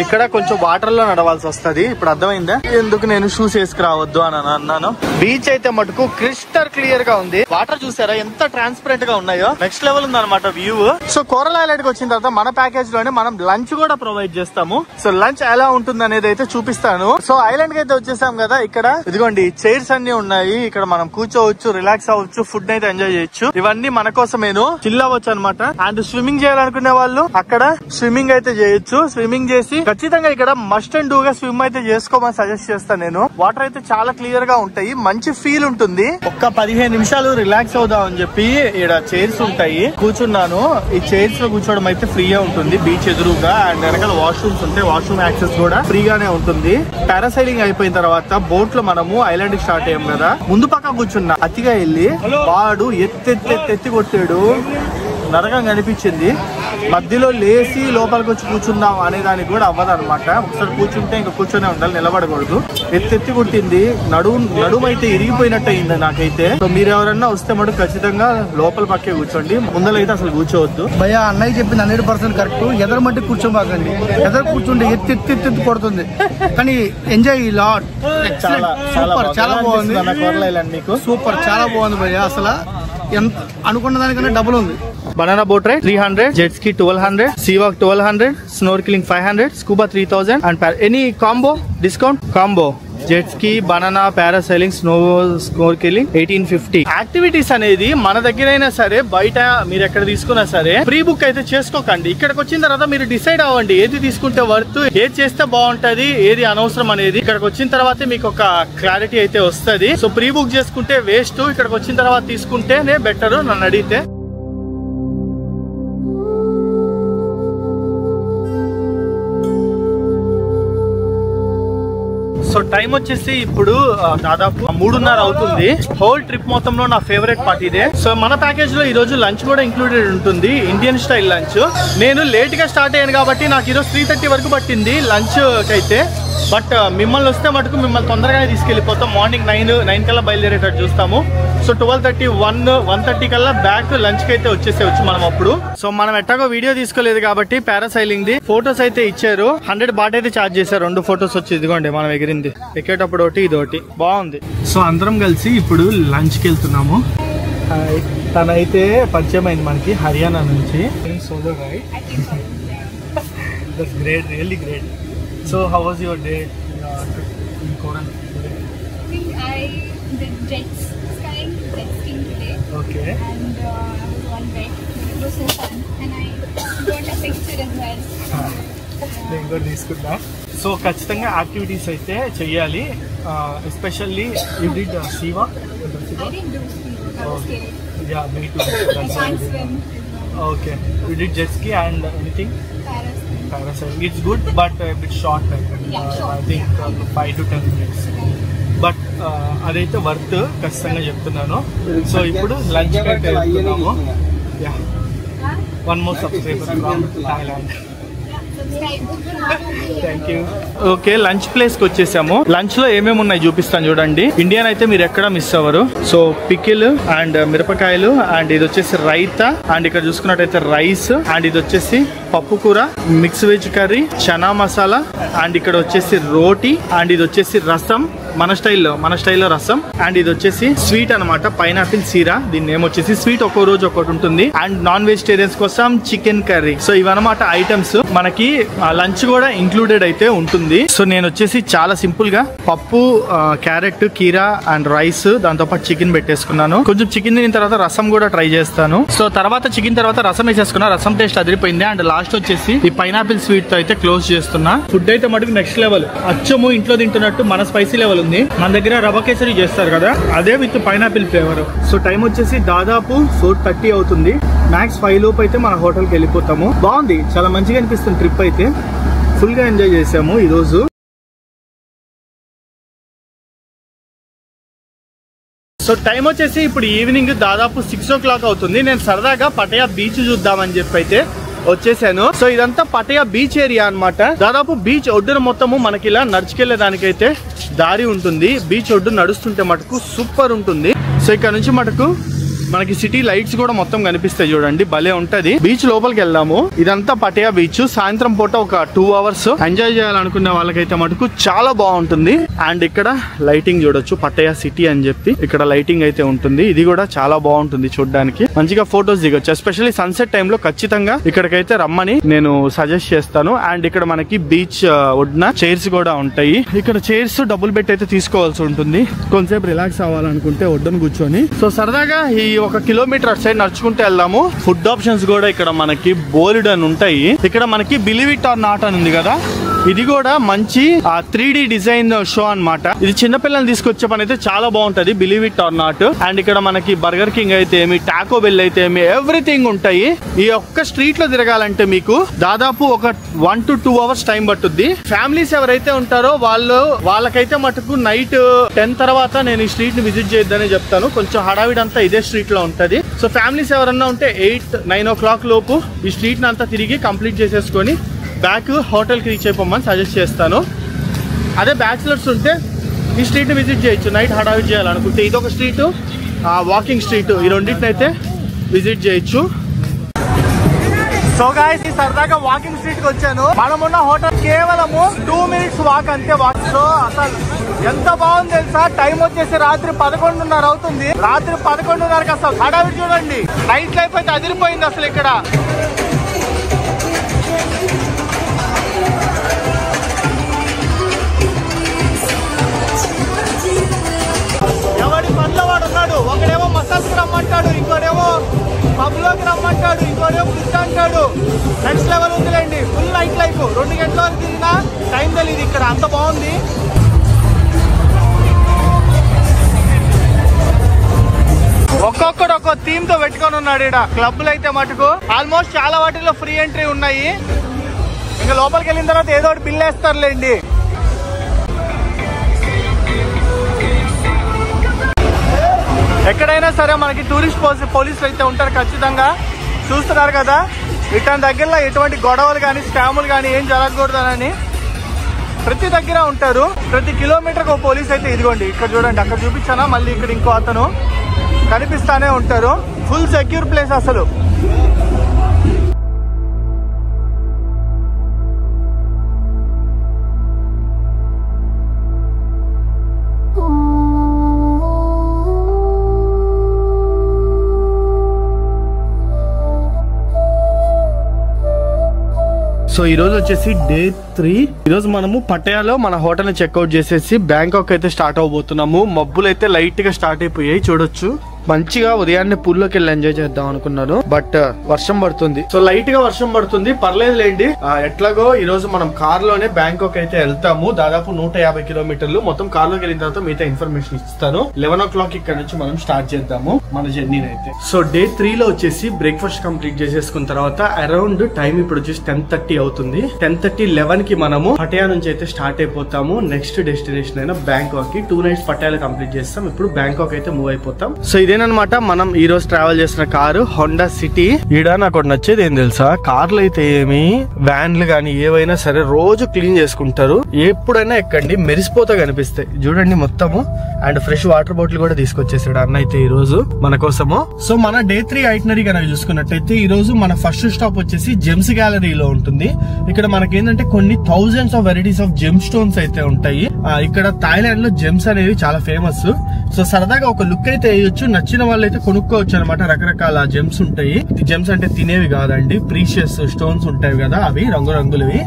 ఇక్కడ కొంచెం వాటర్ లో నడవాల్సి వస్తుంది. ఇప్పుడు అర్థమైందా ఎందుకు నేను షూస్ వేసుకురావద్దు అని అన్నాను. బీచ్ అయితే మటుకు క్రిస్టల్ క్లియర్ గా ఉంది. వాటర్ చూసారా ఎంత ట్రాన్స్పరెంట్ గా ఉన్నాయో, నెక్స్ట్ లెవెల్ ఉంది అనమాట వ్యూ. సో కోరల్ ఐలాండ్ కి వచ్చిన తర్వాత మన ప్యాకేజ్ లోనే మనం లంచ్ కూడా ప్రొవైడ్ చేస్తాము. సో లంచ్ ఎలా ఉంటుంది అనేది అయితే చూపిస్తాను. సో ఐలాండ్ కి అయితే వచ్చేసాం కదా, ఇక్కడ ఇదిగోండి చైర్స్ అన్ని ఉన్నాయి. ఇక్కడ మనం కూర్చోవచ్చు, రిలాక్స్ అవ్వచ్చు, ఫుడ్ అయితే ఎంజాయ్ చేయొచ్చు. ఇవన్నీ మన కోసమేను, చిల్ అవ్వచ్చు అనమాట. అండ్ స్విమ్మింగ్ చేయాలనుకునే వాళ్ళు అక్కడ స్విమ్మింగ్ అయితే చేయొచ్చు. స్విమ్మింగ్ చేసి ఖచ్చితంగా ఇక్కడ మస్ట్ అండ్ డూ గా స్విమ్ అయితే చేసుకోమని సజెస్ట్ చేస్తాను నేను. వాటర్ అయితే చాలా క్లియర్ గా ఉంటాయి, మంచి ఫీల్ ఉంటుంది. ఒక్క 15 నిమిషాలు రిలాక్స్ అవుదాం అని చెప్పి ఇక్కడ చైర్స్ ఉంటాయి, కూర్చున్నాను. ఈ చైర్స్ లో కూర్చోవడం అయితే ఫ్రీగా ఉంటుంది బీచ్ ఎదురుగా. అండ్ వెనకాల వాష్రూమ్స్ ఉంటాయి, వాష్రూమ్ యాక్సెస్ కూడా ఫ్రీగానే ఉంటుంది. పారాసైలింగ్ అయిపోయిన తర్వాత బోట్ లో మనము ఐలాండ్ కి స్టార్ట్ అయ్యాం కదా, ముందు పక్క కూర్చున్నా. అతిగా వెళ్ళి వాడు ఎత్తి కొట్టాడు, నరకం కనిపించింది. మధ్యలో లేసి లోపలికి వచ్చి కూర్చుందాం అనే దానికి కూడా అవ్వదు అనమాట. ఒకసారి కూర్చుంటే ఇంకా కూర్చొనే ఉండాలి, నిలబడకూడదు. ఎత్తి కొట్టింది, నడుము అయితే ఇరిగిపోయినట్టు అయింది నాకైతే. సో మీరు ఎవరన్నా వస్తే మటు ఖచ్చితంగా లోపల పక్కే కూర్చోండి, ముందలైతే అసలు కూర్చోవద్దు. భయ్యా అన్నయ్య చెప్పింది 100% కరెక్ట్. ఎదరు మట్టి కూర్చోబాకండి, ఎదరు కూర్చుంటే ఎత్తి కొడుతుంది. కానీ ఎంజాయ్ లాట్. సూపర్, చాలా బాగుంది. కోరల్ ఐలాండ్ మీకు సూపర్, చాలా బాగుంది భయ్యా. అసలు ఎంత అనుకున్న దానికన్నా డబుల్ ఉంది. Banana boat ride 300, jet ski 1200, sea walk 1200, snorkelling 500, scuba 3000 and any combo discount combo jet ski, banana, parasailing, snorkelling 1850. Activities అనేది మన దగ్గరైనా సరే బయట మీరు ఎక్కడ తీసుకున్నా సరే ప్రీ బుక్ అయితే చేసుకోకండి. ఇక్కడికి వచ్చిన తర్వాత మీరు డిసైడ్ అవ్వండి ఏది తీసుకుంటే వర్త్, ఏది చేస్తే బాగుంటది, ఏది అనవసరం అనేది. ఇక్కడికి వచ్చిన తర్వాతే మీకు ఒక క్లారిటీ అయితే వస్తుంది. సో ప్రీ బుక్ చేసుకుంటే వేస్ట్, ఇక్కడికి వచ్చిన తర్వాత తీసుకుంటేనే బెటర్ నన్ను అడిగితే. సో సో టైం వచ్చేసి ఇప్పుడు దాదాపు 3:30 అవుతుంది. హోల్ ట్రిప్ మొత్తంలో నా ఫేవరెట్ పార్ట్ ఇదే. సో మన ప్యాకేజ్ లో ఈ రోజు లంచ్ కూడా ఇంక్లూడెడ్ ఉంటుంది, ఇండియన్ స్టైల్ లంచ్. నేను లేట్ గా స్టార్ట్ అయ్యాను కాబట్టి నాకు ఈరోజు 3:30 వరకు పట్టింది లంచ్ అయితే. బట్ మిమ్మల్ని వస్తే మటుకు మిమ్మల్ని తొందరగానే తీసుకెళ్ళిపోతాం. మార్నింగ్ 9 కల్లా బయలుదేరేటట్టు చూస్తాము. సో 12:30, 1:30 కల్లా బ్యాక్ లంచ్ కి అయితే వచ్చేసేవచ్చు మనం అప్పుడు. సో మనం ఎట్టాగో వీడియో తీసుకోలేదు కాబట్టి పారాసైలింగ్ ది ఫోటోస్ అయితే ఇచ్చారు. 100 బాట్ అయితే ఛార్జ్ చేశారు. 2 ఫోటోస్ వచ్చి ఇదిగోండి మనం ఎగిరింది. ఎక్కేటప్పుడు ఒకటి ఇదొకటి బాగుంది. సో అందరం కలిసి ఇప్పుడు లంచ్ కి వెళ్తున్నాము. తనైతే పరిచయం అయింది మనకి హర్యానా నుంచి. Solo ride. That's great, really great. So how was your day in Koran today? I did jet skiing today. Okay. And I was on bed. It was so fun. And I got a picture as well. నేను కూడా తీసుకున్నా. సో ఖచ్చితంగా యాక్టివిటీస్ అయితే చెయ్యాలి. Especially you did Shiva. I didn't do skiing. I was scared. Yeah, me too. I can't swim. Okay. You did jet ski and anything? Parasailing. It's good, but a bit short. Short. I think 5 to 10 minutes. But అదైతే వర్త్ ఖచ్చితంగా చెప్తున్నాను. సో ఇప్పుడు లంచ్ అయితే వెళ్తున్నాము. Yeah, 1 more subscriber from Thailand. Thank you. Okay, lunch place కి వచ్చేసాము. లంచ్ లో ఏమేమి ఉన్నాయి చూపిస్తాను చూడండి. ఇండియన్ అయితే మీరు ఎక్కడ మిస్ అవ్వరు. సో పికిల్ అండ్ మిరపకాయలు అండ్ ఇది వచ్చేసి రైతా అండ్ ఇక్కడ చూసుకున్నట్టయితే రైస్ అండ్ ఇది వచ్చేసి పప్పు కూర, mix veg curry, chana masala and ఇక్కడ వచ్చేసి రోటీ అండ్ ఇది వచ్చేసి రసం, మన స్టైల్లో రసం అండ్ ఇది వచ్చేసి స్వీట్ అనమాట, పైనాపిల్ సీరా. దీని నేమ్ వచ్చేసి స్వీట్. ఒక్కో రోజు ఒక్కటి ఉంటుంది. అండ్ నాన్ వెజిటేరియన్స్ కోసం చికెన్ కర్రీ. సో ఇవన్నమాట ఐటమ్స్. మనకి లంచ్ కూడా ఇంక్లూడెడ్ అయితే ఉంటుంది. సో నేను వచ్చేసి చాలా సింపుల్ గా పప్పు, క్యారెట్, కీరా అండ్ రైస్, దాంతో పాటు చికెన్ పెట్టేసుకున్నాను. కొంచెం చికెన్ తిన్న తర్వాత రసం కూడా ట్రై చేస్తాను. సో తర్వాత చికెన్ తర్వాత రసం వేసేసుకున్నా. రసం టేస్ట్ అదిరిపోయింది. అండ్ లాస్ట్ వచ్చేసి ఈ పైనాపిల్ స్వీట్ తో అయితే క్లోజ్ చేస్తున్నా. ఫుడ్ అయితే మటుకు నెక్స్ట్ లెవెల్. అచ్చము ఇంట్లో తింటున్నట్టు మన స్పైసీ లెవెల్ ఉంది. మన దగ్గర రవ్వ కేసరి చేస్తారు కదా, అదే with pineapple flavour. So time వచ్చేసి దాదాపు 4:30 అవుతుంది. మ్యాక్స్ 5 లోపు అయితే మన హోటల్కి వెళ్ళిపోతాము. బాగుంది, చాలా మంచిగా అనిపిస్తుంది. ట్రిప్ అయితే ఫుల్ గా ఎంజాయ్ చేసాము ఈ రోజు. సో టైం వచ్చేసి ఇప్పుడు ఈవినింగ్ దాదాపు 6 o'clock అవుతుంది. నేను సరదాగా పటయా బీచ్ చూద్దామని చెప్పి అయితే వచ్చేసాను. సో ఇదంతా పటయా బీచ్ ఏరియా అన్నమాట. దాదాపు బీచ్ ఒడ్డున మొత్తము మనకి ఇలా నడుచుకెళ్లే దానికైతే దారి ఉంటుంది. బీచ్ ఒడ్డు నడుస్తుంటే మటుకు సూపర్ ఉంటుంది. సో ఇక్కడ నుంచి మటుకు మనకి సిటీ లైట్స్ కూడా మొత్తం కనిపిస్తాయి చూడండి, భలే ఉంటది. బీచ్ లోపలికి వెళ్దాము. ఇదంతా పటయా బీచ్. సాయంత్రం పూట ఒక 2 hours ఎంజాయ్ చేయాలనుకునే వాళ్ళకైతే మటుకు చాలా బాగుంటుంది. అండ్ ఇక్కడ లైటింగ్ చూడొచ్చు, పటయా సిటీ అని చెప్పి ఇక్కడ లైటింగ్ అయితే ఉంటుంది. ఇది కూడా చాలా బాగుంటుంది చూడడానికి. మంచిగా ఫొటోస్ దిగొచ్చు. ఎస్పెషల్లీ సన్సెట్ టైమ్ లో ఖచ్చితంగా ఇక్కడికైతే రమ్మని నేను సజెస్ట్ చేస్తాను. అండ్ ఇక్కడ మనకి బీచ్ ఒడ్డున చైర్స్ కూడా ఉంటాయి. ఇక్కడ చైర్స్ డబుల్ బెడ్ అయితే తీసుకోవాల్సి ఉంటుంది. కొంచెంసేపు రిలాక్స్ అవ్వాలనుకుంటే ఒడ్డున కూర్చొని. సో సరదాగా ఈ 1 kilometer అటు సైడ్ నడుచుకుంటూ వెళ్దాము. ఫుడ్ ఆప్షన్స్ కూడా ఇక్కడ మనకి బోలెడు అని ఉంటాయి. ఇక్కడ మనకి బిలీవ్ ఇట్ ఆర్ నాట్ అని ఉంది కదా, ఇది కూడా మంచి 3D డిజైన్ షో అన్నమాట. ఇది చిన్నపిల్లల్ని తీసుకొచ్చే పని అయితే చాలా బాగుంటది, believe it or not. And ఇక్కడ మనకి బర్గర్ కింగ్ అయితే ఏమి, టాకో బెల్ అయితే ఏమి, ఎవ్రీథింగ్ ఉంటాయి. ఈ ఒక్క స్ట్రీట్ లో తిరగాలంటే మీకు దాదాపు ఒక 1 to 2 hours టైం పట్టుద్ది. ఫ్యామిలీస్ ఎవరైతే ఉంటారో వాళ్ళకైతే మటుకు నైట్ 10 తర్వాత నేను ఈ స్ట్రీట్ ని విజిట్ చేయొద్దని చెప్తాను. కొంచెం హడావిడంతా ఇదే స్ట్రీట్ లో ఉంటది. సో ఫ్యామిలీస్ ఎవరన్నా ఉంటే 8-9 o'clock లోపు ఈ స్ట్రీట్ ని అంతా తిరిగి కంప్లీట్ చేసేసుకొని బ్యాక్ హోటల్కి రీచ్ అయిపోమని సజెస్ట్ చేస్తాను. అదే బ్యాచిలర్స్ ఉంటే ఈ స్ట్రీట్ని విజిట్ చేయొచ్చు నైట్ హడావిడి చేయాలనుకుంటే. ఇదొక స్ట్రీట్, వాకింగ్ స్ట్రీట్, ఈ రెండింటిని అయితే విజిట్ చేయొచ్చు. సో గైస్, ఈ సరదాగా వాకింగ్ స్ట్రీట్ కి వచ్చాను. మనమున్న హోటల్ కేవలము 2 minutes వాక్ అంతే. సో అసలు ఎంత బాగుంది తెలుసా. టైం వచ్చేసి రాత్రి 11:30 అవుతుంది. రాత్రి 11:30కి అసలు హడావిడి చూడండి. నైట్ లైఫ్ అయితే అదిరిపోయింది అసలు ఇక్కడ. ఎవడి పనిలో వాడు ఉన్నాడు. ఒకడేమో మసాజ్కి రమ్మంటాడు, ఇంకోడేమో పబ్లోకి రమ్మంటాడు, ఇంకోడేమో ఫుడ్ అంటాడు. నెక్స్ట్ లెవెల్ ఉందిలేండి. Full night life. 2 గంటల వరకు తిరిగినా టైం తెలియదు ఇక్కడ, అంత బాగుంది. ఒక్కొక్కడు ఒక్కో థీమ్ తో పెట్టుకొని ఉన్నాడు ఇక్కడ. క్లబ్లు అయితే మటుకు ఆల్మోస్ట్ చాలా వాటిలో ఫ్రీ ఎంట్రీ ఉన్నాయి. ఇంకా లోపలికి వెళ్ళిన తర్వాత ఏదో ఒకటి బిల్ వేస్తారులేండి. ఎక్కడైనా సరే మనకి టూరిస్ట్ పోలీసులు అయితే ఉంటారు ఖచ్చితంగా. చూస్తున్నారు కదా, ఇతని దగ్గరలో ఎటువంటి గొడవలు కానీ స్కాములు కానీ ఏం జరగకూడదని ప్రతి దగ్గర ఉంటారు. ప్రతి కిలోమీటర్కి ఒక పోలీస్ అయితే ఇదిగోండి ఇక్కడ చూడండి, అక్కడ చూపించానా, మళ్ళీ ఇక్కడ ఇంకో అతను కనిపిస్తానే ఉంటారు. ఫుల్ సెక్యూర్ ప్లేస్ అసలు. సో ఈ రోజు వచ్చేసి డే 3. ఈ రోజు మనము పటాయాలో మన హోటల్ ని చెక్అవుట్ చేసేసి బ్యాంకాక్ అయితే స్టార్ట్ అవబోతున్నాము. మబ్బులు అయితే లైట్ గా స్టార్ట్ అయిపోయాయి చూడొచ్చు. మంచిగా ఉదయాన్నే పూల్లోకి వెళ్ళి ఎంజాయ్ చేద్దాం అనుకున్నాను, బట్ వర్షం పడుతుంది. సో లైట్ గా వర్షం పడుతుంది, పర్లేదు లేండి. ఎట్లాగో ఈ రోజు మనం కార్ లోనే బ్యాంకాక్ అయితే వెళ్తాము. దాదాపు 150 కిలోమీటర్లు. మొత్తం కార్ లోకి వెళ్ళిన తర్వాత మిగతా ఇన్ఫర్మేషన్ ఇస్తాను. 11 o'clock ఇక్కడ నుంచి మనం స్టార్ట్ చేద్దాము మన జర్నీ అయితే. సో డే 3 లో వచ్చేసి బ్రేక్ఫాస్ట్ కంప్లీట్ చేసేసుకున్న తర్వాత అరౌండ్ టైం ఇప్పుడు వచ్చేసి 10:30 అవుతుంది. 10:30-11 కి మనము పటాయా నుంచి అయితే స్టార్ట్ అయిపోతాము. నెక్స్ట్ డెస్టినేషన్ అయినా బ్యాంకాక్ కి 2 nights పటాయాలో కంప్లీట్ చేస్తాం. ఇప్పుడు బ్యాంకాక్ అయితే మూవ్ అయిపోతాం. సో ఇదేనమాట మనం ఈ రోజు ట్రావెల్ చేసిన కారు హోండా సిటీ. ఈడ నాకు ఒకటి నచ్చేది ఏం తెలుసా, కార్లు అయితే ఏమి వ్యాన్లు గానీ ఏవైనా సరే రోజు క్లీన్ చేసుకుంటారు. ఎప్పుడైనా ఎక్కండి మెరిసిపోతా కనిపిస్తాయి చూడండి మొత్తము. అండ్ ఫ్రెష్ వాటర్ బాటిల్ కూడా తీసుకొచ్చేసాడు అన్న అయితే ఈ రోజు మన కోసము. సో మన డే 3 ఐటనరీ కనుక చూసుకున్నట్టయితే ఈ రోజు మన ఫస్ట్ స్టాప్ వచ్చేసి జెమ్స్ గ్యాలరీలో ఉంటుంది. ఇక్కడ మనకి ఏంటంటే కొన్ని thousands of varieties of gem stones అయితే ఉంటాయి. ఇక్కడ థాయిలాండ్ లో జెమ్స్ అనేవి చాలా ఫేమస్. సో సరదాగా ఒక లుక్ అయితే వేయొచ్చు, నచ్చిన వాళ్ళు అయితే కొనుక్కోవచ్చు అనమాట. రకరకాల జెమ్స్ ఉంటాయి. జెమ్స్ అంటే తినేవి కాదండి, ప్రీషియస్ స్టోన్స్ ఉంటాయి కదా, అవి రంగురంగులవి.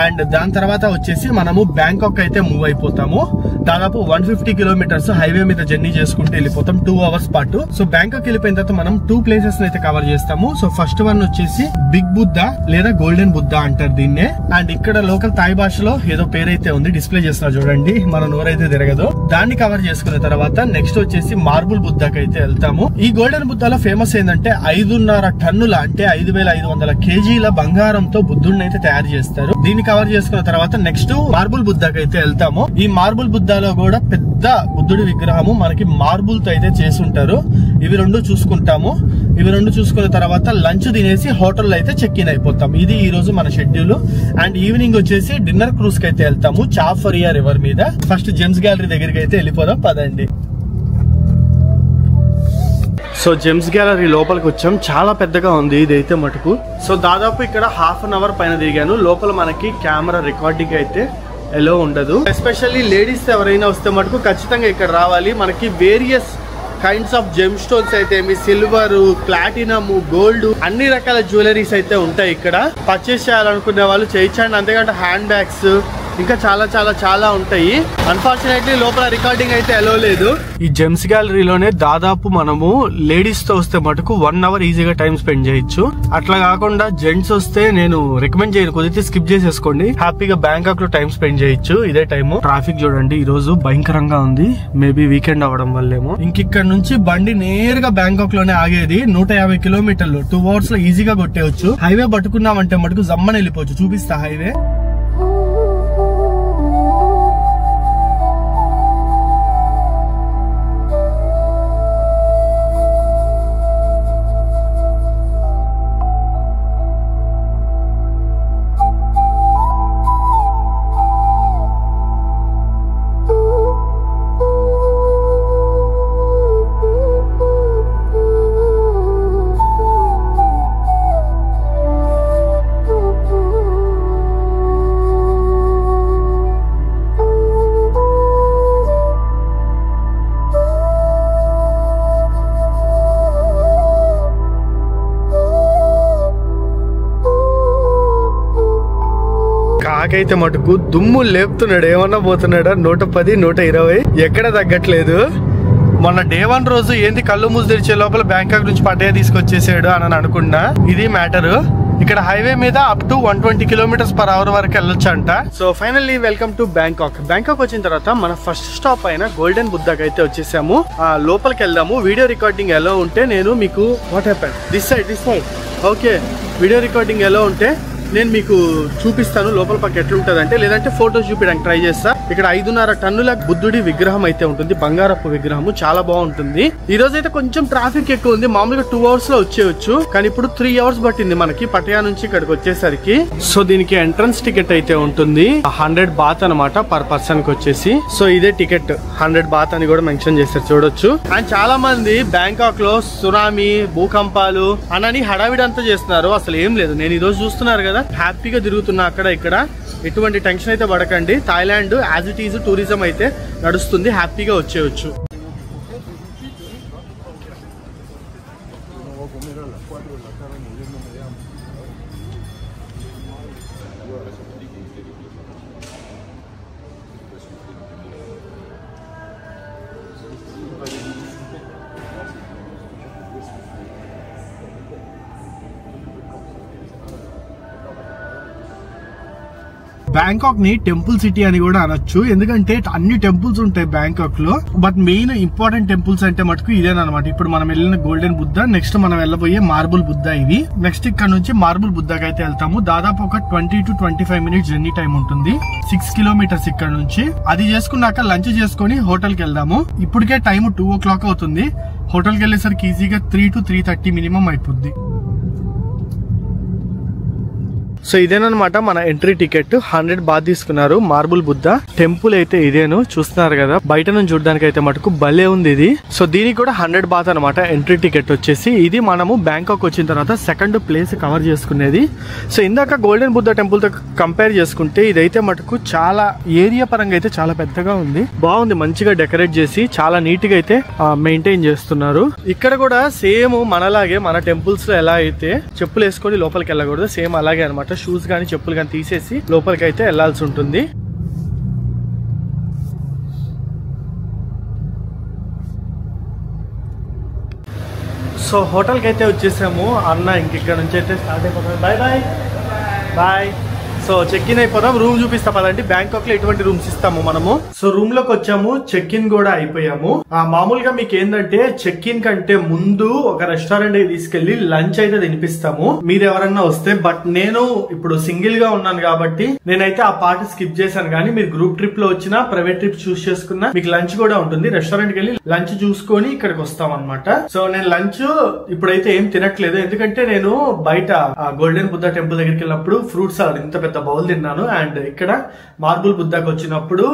అండ్ దాని తర్వాత వచ్చేసి మనము బ్యాంకాక్ అయితే మూవ్ అయిపోతాము. దాదాపు 150 కిలోమీటర్స్ హైవే మీద జర్నీ చేసుకుంటూ వెళ్ళిపోతాం 2 hours పాటు. సో బ్యాంకాక్ వెళ్ళిపోయిన తర్వాత మనం 2 places అయితే కవర్ చేస్తాము. సో ఫస్ట్ వన్ వచ్చేసి బిగ్ బుద్ధా లేదా గోల్డెన్ బుద్ధా అంటారు దీన్నే. అండ్ ఇక్కడ లోకల్ థాయ్ భాషలో ఏదో పేరైతే ఉంది, డిస్ప్లే చేస్తున్నా చూడండి, మన నోరైతే తిరగదు. దాన్ని కవర్ చేసుకున్న తర్వాత నెక్స్ట్ వచ్చేసి మార్బుల్ బుద్ధాకి అయితే వెళ్తాము. ఈ గోల్డెన్ బుద్ధాలో ఫేమస్ ఏంటంటే 5.5 టన్నుల అంటే 5,500 kgల బంగారంతో బుద్ధుడిని అయితే తయారు చేస్తారు. దీన్ని కవర్ చేసుకున్న తర్వాత నెక్స్ట్ మార్బుల్ బుద్ధాకి అయితే వెళ్తాము. ఈ మార్బుల్ బుద్ధాలో కూడా పెద్ద బుద్ధుడి విగ్రహము మనకి మార్బుల్ తో అయితే చేసి ఉంటారు. ఇవి రెండు చూసుకుంటాము. ఇవి రెండు చూసుకున్న తర్వాత లంచ్ తినేసి హోటల్లో అయితే చెక్ ఇన్ అయిపోతాం. ఇది ఈ రోజు మన షెడ్యూల్. అండ్ ఈవినింగ్ వచ్చేసి డిన్నర్ క్రూజ్ కి అయితే వెళ్తాము చాఫరియా రివర్ మీద. ఫస్ట్ జెమ్స్ గ్యాలరీ దగ్గరికి అయితే వెళ్ళిపోదాం పదండి. సో జెమ్స్ గ్యాలరీ లోపలికి వచ్చాం, చాలా పెద్దగా ఉంది ఇదైతే మటుకు. సో దాదాపు ఇక్కడ 1/2 hour పైన తిరిగాను. లోపల మనకి కెమెరా రికార్డింగ్ అయితే ఎలో ఉండదు. ఎస్పెషల్లీ లేడీస్ ఎవరైనా వస్తే మటుకు ఖచ్చితంగా ఇక్కడ రావాలి. మనకి various kinds of gem stones అయితే సిల్వర్, ప్లాటినమ్, గోల్డ్ అన్ని రకాల జ్యువెలరీస్ అయితే ఉంటాయి ఇక్కడ. పర్చేస్ చేయాలనుకునే వాళ్ళు చేయొచ్చండి. అంతేకాదు హ్యాండ్ బ్యాగ్స్ ఇంకా చాలా చాలా చాలా ఉంటాయి. అన్ఫార్చునేట్లీ లోపల రికార్డింగ్ అయితే అలో లేదు. ఈ జెమ్స్ గ్యాలరీలోనే దాదాపు మనము లేడీస్ తో వస్తే మటుకు 1 hour ఈజీగా టైం స్పెండ్ చేయొచ్చు. అట్లా కాకుండా జెంట్స్ వస్తే నేను రికమెండ్ చేయను, కుదిరితే స్కిప్ చేసేసుకోండి. హ్యాపీగా బ్యాంకాక్ లో టైం స్పెండ్ చేయొచ్చు ఇదే టైము. ట్రాఫిక్ చూడండి ఈ రోజు భయంకరంగా ఉంది, మేబీ వీకెండ్ అవ్వడం వల్లేమో. ఇంకిక్కడ నుంచి బండి నేరుగా బ్యాంకాక్ లోనే ఆగేది. 150 కిలోమీటర్లు 2 hours లో ఈజీగా కొట్టేయచ్చు. హైవే పట్టుకున్నామంటే మటుకు జమ్మని వెళ్ళిపోవచ్చు. చూపిస్తా హైవే. అయితే మటుకు దుమ్ము లేపుతున్నాడు, ఏమన్నా పోతున్నాడా. 110, 120 ఎక్కడ తగ్గట్లేదు. మొన్న డే 1 రోజు ఏంది కళ్ళు మూసి తెరిచే లోపల బ్యాంకాక్ నుంచి పటాయా తీసుకొచ్చేసాడు అని అనుకున్నా. ఇది మ్యాటర్. ఇక్కడ హైవే మీద అప్ టు 120 km/h వరకు వెళ్ళొచ్చు అంట. So finally welcome to Bangkok. Bangkok వచ్చిన తర్వాత మన ఫస్ట్ స్టాప్ అయిన గోల్డెన్ బుద్ధాకి అయితే వచ్చేసాము. లోపలికి వెళ్దాము. వీడియో రికార్డింగ్ ఎలా ఉంటే నేను మీకు what happened this side okay, video recording ఎలా ఉంటే నేను మీకు చూపిస్తాను లోపల పక్క ఎట్లుంటది అంటే, లేదంటే ఫోటోస్ చూపించడానికి ట్రై చేస్తా. ఇక్కడ 5.5 టన్నుల బుద్ధుడి విగ్రహం అయితే ఉంటుంది, బంగారపు విగ్రహము, చాలా బాగుంటుంది. ఈ రోజు అయితే కొంచెం ట్రాఫిక్ ఎక్కువ ఉంది. మామూలుగా 2 hours లో వచ్చేయచ్చు, కానీ ఇప్పుడు 3 hours పట్టింది మనకి పటియా నుంచి ఇక్కడికి వచ్చేసరికి. సో దీనికి ఎంట్రన్స్ టికెట్ అయితే ఉంటుంది 100 బాత్ అనమాట పర్ పర్సన్ కి వచ్చేసి. సో ఇదే టికెట్ 100 బాత్ అని కూడా మెన్షన్ చేస్తారు, చూడొచ్చు. అండ్ చాలా మంది బ్యాంకాక్ లో సునామీ, భూకంపాలు అనని హడావిడంతా చేస్తున్నారు. అసలు ఏం లేదు, నేను ఈ రోజు చూస్తున్నారు కదా, హ్యాపీగా తిరుగుతున్నా అక్కడ ఇక్కడ. ఎటువంటి టెన్షన్ అయితే పడకండి. Thailand as it is tourism అయితే నడుస్తుంది, హ్యాపీగా వచ్చేయచ్చు. బ్యాంకాక్ ని టెంపుల్ సిటీ అని కూడా అనొచ్చు, ఎందుకంటే అన్ని టెంపుల్స్ ఉంటాయి బ్యాంకాక్ లో. బట్ మెయిన్ ఇంపార్టెంట్ టెంపుల్స్ అంటే మటుకు ఇదేనమాట. ఇప్పుడు మనం వెళ్ళిన గోల్డెన్ బుద్ధ, నెక్స్ట్ మనం వెళ్ళబోయే మార్బుల్ బుద్ధ ఇవి. నెక్స్ట్ ఇక్కడ నుంచి మార్బుల్ బుద్ధకి అయితే వెళ్తాము. దాదాపు ఒక 20 to 25 minutes జర్నీ టైం ఉంటుంది, 6 kilometers ఇక్కడ నుంచి. అది చేసుకున్నాక లంచ్ చేసుకుని హోటల్ కి వెళ్దాము. ఇప్పటికే టైం 2 o'clock అవుతుంది. హోటల్ కి వెళ్ళేసరికి ఈజీగా 3 to 3:30 మినిమం అయిపోద్ది. సో ఇదేనమాట మన ఎంట్రీ టికెట్. 100 బాత్ తీసుకున్నారు. మార్బుల్ బుద్ధ టెంపుల్ అయితే ఇదేను, చూస్తున్నారు కదా. బయట నుంచి చూడడానికి అయితే మటుకు భలే ఉంది ఇది. సో దీనికి కూడా 100 బాత్ అనమాట ఎంట్రీ టికెట్ వచ్చేసి. ఇది మనము బ్యాంకాక్ వచ్చిన తర్వాత సెకండ్ ప్లేస్ కవర్ చేసుకునేది. సో ఇందాక గోల్డెన్ బుద్ధ టెంపుల్ తో కంపేర్ చేసుకుంటే ఇదైతే మటుకు చాలా ఏరియా పరంగా అయితే చాలా పెద్దగా ఉంది, బాగుంది. మంచిగా డెకరేట్ చేసి చాలా నీట్ గా అయితే మెయింటైన్ చేస్తున్నారు. ఇక్కడ కూడా సేమ్ మనలాగే మన టెంపుల్స్ లో ఎలా అయితే చెప్పులు వేసుకొని లోపలికి వెళ్ళకూడదు, సేమ్ అలాగే అనమాట. షూస్ గానీ చెప్పులు గానీ తీసేసి లోపలికి అయితే వెళ్లాల్సి ఉంటుంది. సో హోటల్ కి అయితే వచ్చేసాము. అన్న ఇంకిక్కడ నుంచి అయితే స్టార్ట్ అయిపోతాం. Bye bye bye. So check in అయిపోదాం. రూమ్ చూపిస్తా పదండి. బ్యాంకాక్ లో ఎటువంటి రూమ్స్ ఇస్తాము మనము. సో రూమ్ లోకి వచ్చాము, చెక్ ఇన్ కూడా అయిపోయాము. మామూలుగా మీకు ఏంటంటే చెక్ ఇన్ కంటే ముందు ఒక రెస్టారెంట్ కి తీసుకెళ్లి లంచ్ అయితే తినిపిస్తాము మీరు ఎవరన్నా వస్తే. బట్ నేను ఇప్పుడు సింగిల్ గా ఉన్నాను కాబట్టి నేనైతే ఆ పార్ట్ స్కిప్ చేశాను. కానీ మీరు గ్రూప్ ట్రిప్ లో వచ్చినా, ప్రైవేట్ ట్రిప్ చూస్ చేసుకున్నా మీకు లంచ్ కూడా ఉంటుంది. రెస్టారెంట్ కి వెళ్ళి లంచ్ చూసుకొని ఇక్కడికి వస్తాం అనమాట. సో నేను లంచ్ ఇప్పుడైతే ఏం తినట్లేదు, ఎందుకంటే నేను బయట గోల్డెన్ బుద్ధ టెంపుల్ దగ్గరికి వెళ్ళినప్పుడు ఫ్రూట్ సలాడ్ ఇంత పెద్ద బౌల్ తిన్నాను. అండ్ ఇక్కడ మార్బుల్ బుద్ధకి వచ్చినప్పుడు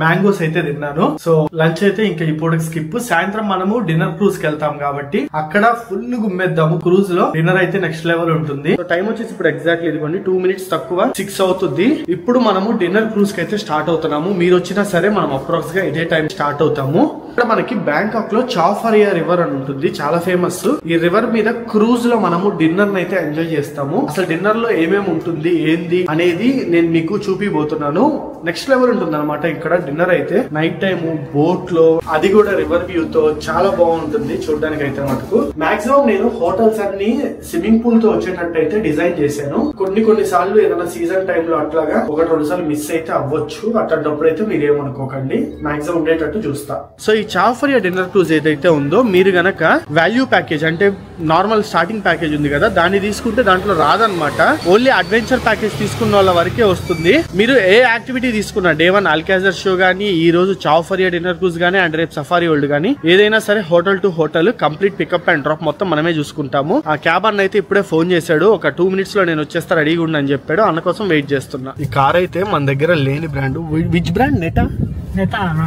మ్యాంగోస్ అయితే తిన్నాను. సో లంచ్ అయితే ఇంకా ఇప్పుడు స్కిప్. సాయంత్రం మనము డిన్నర్ క్రూజ్ కి వెళ్తాం కాబట్టి అక్కడ ఫుల్ గుమ్మేద్దాము. క్రూజ్ లో డిన్నర్ అయితే నెక్స్ట్ లెవెల్ ఉంటుంది. సో టైం వచ్చేసి ఇప్పుడు ఎగ్జాక్ట్లీ ఇదిగోండి 2 minutes తక్కువ 6 అవుతుంది. ఇప్పుడు మనము డిన్నర్ క్రూజ్ కి అయితే స్టార్ట్ అవుతున్నాము. మీరు వచ్చినా సరే మనం అప్రాక్స్ గా ఇదే టైం స్టార్ట్ అవుతాము. ఇక్కడ మనకి బ్యాంకాక్ లో చౌ ఫరియా రివర్ అని ఉంటుంది, చాలా ఫేమస్. ఈ రివర్ మీద క్రూజ్ లో మనము డిన్నర్ అయితే ఎంజాయ్ చేస్తాము. అసలు డిన్నర్ లో ఏమేమి ఉంటుంది ఏంది అనేది నేను మీకు చూపిపోతున్నాను. నెక్స్ట్ లెవెల్ ఉంటుంది అనమాట. ఇక్కడ డిన్నర్ అయితే నైట్ టైం బోట్ లో, అది కూడా రివర్ వ్యూ తో చాలా బాగుంటుంది చూడడానికి అయితే మటుకు. మాక్సిమం నేను హోటల్స్ అన్ని స్విమ్మింగ్ పూల్ తో వచ్చేటట్టు అయితే డిజైన్ చేశాను. కొన్ని సార్లు ఏదైనా సీజన్ టైమ్ లో అట్లాగా 1-2 సార్లు మిస్ అయితే అవ్వచ్చు. అట్లాంటప్పుడు అయితే మీరు ఏమనుకోకండి, మాక్సిమం ఉండేటట్టు చూస్తా. సో ఈ చౌ ఫరియా డిన్నర్ క్రూజ్ ఏదైతే ఉందో మీరు గనక వాల్యూ ప్యాకేజ్ అంటే నార్మల్ స్టార్టింగ్ ప్యాకేజ్ ఉంది కదా, దాన్ని తీసుకుంటే దాంట్లో రాదనమాట. ఓన్లీ అడ్వెంచర్ ప్యాకేజ్ తీసుకున్న వాళ్ళ వరకే వస్తుంది. మీరు ఏ యాక్టివిటీ తీసుకున్నా, డే 1 అల్కాజర్ షో గానీ, ఈ రోజు చౌ ఫరియా డిన్నర్ క్రూజ్ గానీ, అండ్ రేపు సఫారీ వరల్డ్ గానీ, ఏదైనా సరే hotel to hotel complete pickup and drop మొత్తం మనమే చూసుకుంటాము. ఆ క్యాబ్ అన్న అయితే ఇప్పుడే ఫోన్ చేశాడు, ఒక 2 minutes లో నేను వచ్చేస్తా రెడీగా ఉండి అని చెప్పాడు. అన్న కోసం వెయిట్ చేస్తున్నా. ఈ కార్ అయితే మన దగ్గర లేని brand. Which brand?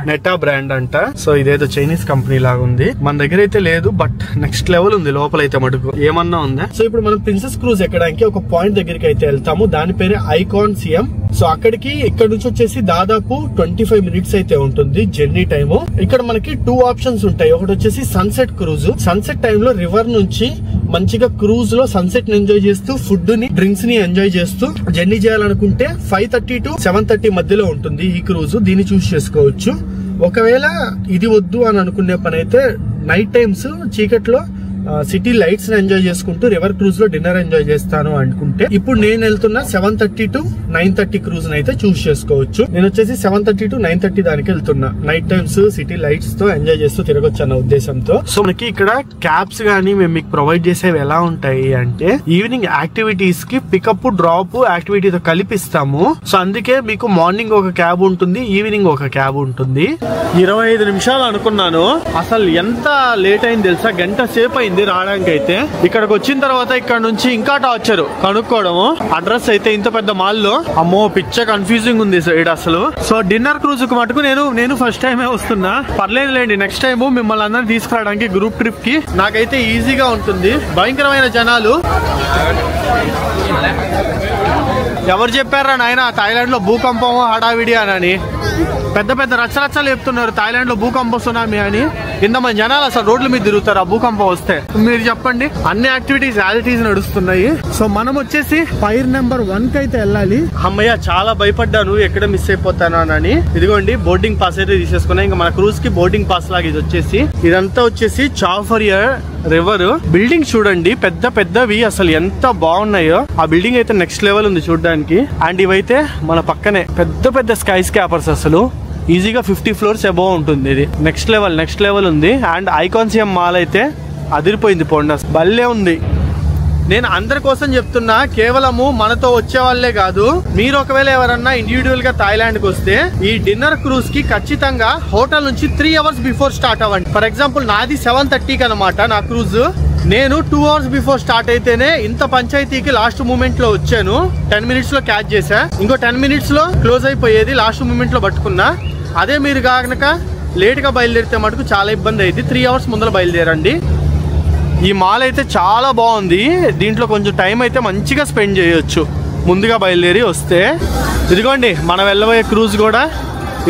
Neta brand అంట. సో ఇదేదో చైనీస్ కంపెనీ లాగా ఉంది, మన దగ్గర అయితే లేదు. బట్ నెక్స్ట్ లెవెల్ ఉంది లోపల అయితే మటుకు, ఏమన్నా ఉందా. సో ఇప్పుడు మనం ప్రిన్సెస్ క్రూజ్ ఎక్కడానికి ఒక పాయింట్ దగ్గరికి అయితే వెళ్తాము. దాని పేరే ఐకాన్ సిఎం. సో అక్కడికి ఇక్కడ నుంచి వచ్చేసి దాదాపు 25 minutes అయితే ఉంటుంది జర్నీ టైమ్. ఇక్కడ మనకి 2 options ఉంటాయి. ఒకటి వచ్చేసి సన్సెట్ క్రూజ్. సన్సెట్ టైమ్ లో రివర్ నుంచి మంచిగా క్రూజ్ లో సన్సెట్ ని ఎంజాయ్ చేస్తూ, ఫుడ్ ని, డ్రింక్స్ ని ఎంజాయ్ చేస్తూ జర్నీ చేయాలనుకుంటే 5:30 to 7:30 మధ్యలో ఉంటుంది ఈ క్రూజ్. దీన్ని చూస్ చేసుకోవచ్చు. ఒకవేళ ఇది వద్దు అని అనుకునే పని అయితే నైట్ టైమ్స్ చీకట్లో సిటీ లైట్స్ ఎంజాయ్ చేసుకుంటూ రివర్ క్రూజ్ లో డిన్నర్ ఎంజాయ్ చేస్తాను అనుకుంటే ఇప్పుడు నేను వెళ్తున్నా 7:30 to 9:30 క్రూజ్ అయితే చూస్ చేసుకోవచ్చు. నేను వచ్చేసి 7:30 to 9:30 దానికి వెళ్తున్నా. నైట్ టైమ్స్ సిటీ లైట్స్ తో ఎంజాయ్ చేస్తూ తిరగొచ్చు అన్న ఉద్దేశంతో. సో మనకి ఇక్కడ క్యాబ్స్ గానీ మేము మీకు ప్రొవైడ్ చేసేవి ఎలా ఉంటాయి అంటే ఈవినింగ్ యాక్టివిటీస్ కి పికప్ డ్రాప్ యాక్టివిటీతో కలిపిస్తాము. సో అందుకే మీకు మార్నింగ్ ఒక క్యాబ్ ఉంటుంది, ఈవినింగ్ ఒక క్యాబ్ ఉంటుంది. 25 నిమిషాలు అనుకున్నాను, అసలు ఎంత లేట్ అయింది తెలుసా? గంట సేపు అయింది రావడానికి. అయితే ఇక్కడికి వచ్చిన తర్వాత ఇక్కడ నుంచి ఇంకా టార్చర్ కనుక్కోవడము. అడ్రస్ అయితే ఇంత పెద్ద మాల్ లో అమ్మో పిచ్చ కన్ఫ్యూజింగ్ ఉంది సైడ్ అసలు. సో డిన్నర్ క్రూజ్ కు మటుకు నేను ఫస్ట్ టైమే వస్తున్నా. పర్లేదులేండి, నెక్స్ట్ టైం మిమ్మల్ని అందరినీ తీసుకురావడానికి గ్రూప్ ట్రిప్ కి నాకైతే ఈజీగా ఉంటుంది. భయంకరమైన జనాలు. ఎవరు చెప్పారా నాయన థాయిలాండ్ లో భూకంపం హడావిడి అని? పెద్ద పెద్ద రచ్చరచ్చలు చెప్తున్నారు థాయిలాండ్ లో భూకంపం సునామీ అని. ఇంతమంది జనాలు అసలు రోడ్ల మీద తిరుగుతారు ఆ భూకంపం వస్తే? మీరు చెప్పండి. అన్ని యాక్టివిటీస్ యాజిటీస్ నడుస్తున్నాయి. సో మనం వచ్చేసి పైర్ నెంబర్ 1 కి అయితే వెళ్ళాలి. అమ్మయ్య చాలా భయపడ్డాను ఎక్కడ మిస్ అయిపోతాను అని. ఇదిగోండి బోర్డింగ్ పాస్ అయితే తీసేసుకున్నా. ఇంకా మన క్రూజ్ కి బోర్డింగ్ పాస్ లాగా ఇది వచ్చేసి ఇదంతా వచ్చేసి చాఫరియర్ రివర్. బిల్డింగ్ చూడండి పెద్ద పెద్దవి, అసలు ఎంత బాగున్నాయో. ఆ బిల్డింగ్ అయితే నెక్స్ట్ లెవెల్ ఉంది చూడడానికి. అండ్ ఇవైతే మన పక్కనే పెద్ద పెద్ద స్కై స్కాపర్స్, అసలు ఈజీగా 50 floors అబోవ్ ఉంటుంది. ఇది నెక్స్ట్ లెవెల్ ఉంది. అండ్ ఐకాన్సియం మాల్ అయితే అదిరిపోయింది పోండా, భలే ఉంది. నేను అందరి కోసం చెప్తున్నా, కేవలము మనతో వచ్చే వాళ్ళే కాదు, మీరు ఒకవేళ ఎవరన్నా ఇండివిజువల్ గా థాయిలాండ్ కి వస్తే ఈ డిన్నర్ క్రూజ్ కి ఖచ్చితంగా హోటల్ నుంచి 3 hours బిఫోర్ స్టార్ట్ అవ్వండి. ఫర్ ఎగ్జాంపుల్ నాది 7:30 అనమాట నా క్రూజ్. నేను 2 hours బిఫోర్ స్టార్ట్ అయితేనే ఇంత పంచాయతీకి లాస్ట్ మూమెంట్ లో వచ్చాను. 10 minutes లో క్యాచ్ చేశా. ఇంకో 10 minutes లో క్లోజ్ అయిపోయేది, లాస్ట్ మూమెంట్ లో పట్టుకున్నా. అదే మీరు కనుక లేట్ గా బయలుదేరితే మటుకు చాలా ఇబ్బంది అయింది. 3 hours ముందర బయలుదేరండి. ఈ మాల్ అయితే చాలా బాగుంది. దీంట్లో కొంచెం టైం అయితే మంచిగా స్పెండ్ చేయొచ్చు ముందుగా బయలుదేరి వస్తే. ఇదిగోండి మనం వెళ్ళబోయే క్రూజ్ కూడా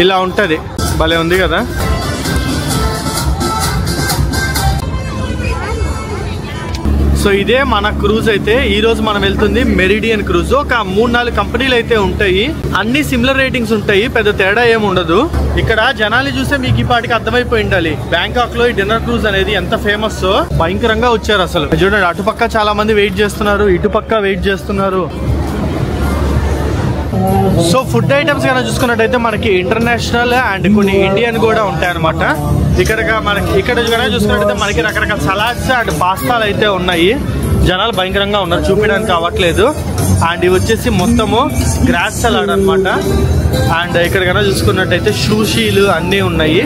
ఇలా ఉంటది, భలే ఉంది కదా. సో ఇదే మన క్రూజ్ అయితే. ఈ రోజు మనం వెళ్తుంది మెరిడియన్ క్రూజ్. ఒక 3-4 కంపెనీలు అయితే ఉంటాయి, అన్ని సిమిలర్ రేటింగ్స్ ఉంటాయి, పెద్ద తేడా ఏమి ఉండదు. ఇక్కడ జనాలు చూస్తే మీకు ఈ పాటికి అర్థమైపోయి ఉండాలి బ్యాంకాక్ లో ఈ డిన్నర్ క్రూజ్ అనేది ఎంత ఫేమస్. భయంకరంగా వచ్చారు అసలు. చూడండి అటుపక్క చాలా మంది వెయిట్ చేస్తున్నారు, ఇటుపక్క వెయిట్ చేస్తున్నారు. సో ఫుడ్ ఐటమ్స్ కనుక చూసుకున్నట్టయితే మనకి ఇంటర్నేషనల్ అండ్ కొన్ని ఇండియన్ కూడా ఉంటాయి అనమాట. ఇక్కడ కనుక చూసుకున్నట్టయితే మనకి రకరకాల సలాడ్స్ అండ్ పాస్తాలు అయితే ఉన్నాయి. జనాలు భయంకరంగా ఉన్నారు, చూపించడానికి అవ్వట్లేదు. అండ్ ఇవి వచ్చేసి మొత్తము గ్రాస్ సలాడ్ అనమాట. అండ్ ఇక్కడ కనుక చూసుకున్నట్టయితే షూషీలు అన్నీ ఉన్నాయి.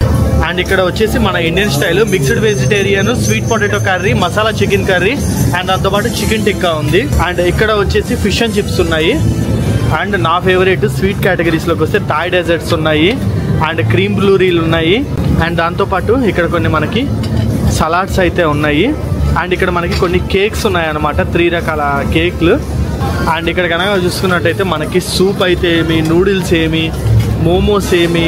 అండ్ ఇక్కడ వచ్చేసి మన Indian style mixed vegetarian, sweet potato curry, masala chicken curry and దాంతోపాటు చికెన్ టిక్కా ఉంది. అండ్ ఇక్కడ వచ్చేసి ఫిష్ అండ్ చిప్స్ ఉన్నాయి. అండ్ నా ఫేవరెట్ స్వీట్ కేటగిరీస్లోకి వస్తే థాయ్ డెజర్ట్స్ ఉన్నాయి అండ్ క్రీమ్ బ్లూరీలు ఉన్నాయి. అండ్ దాంతోపాటు ఇక్కడ కొన్ని మనకి సలాడ్స్ అయితే ఉన్నాయి. అండ్ ఇక్కడ మనకి కొన్ని కేక్స్ ఉన్నాయన్నమాట, 3 రకాల కేక్లు. అండ్ ఇక్కడ కనుక చూసుకున్నట్టయితే మనకి సూప్ అయితే ఏమి, నూడిల్స్ ఏమి, మోమోస్ ఏమి,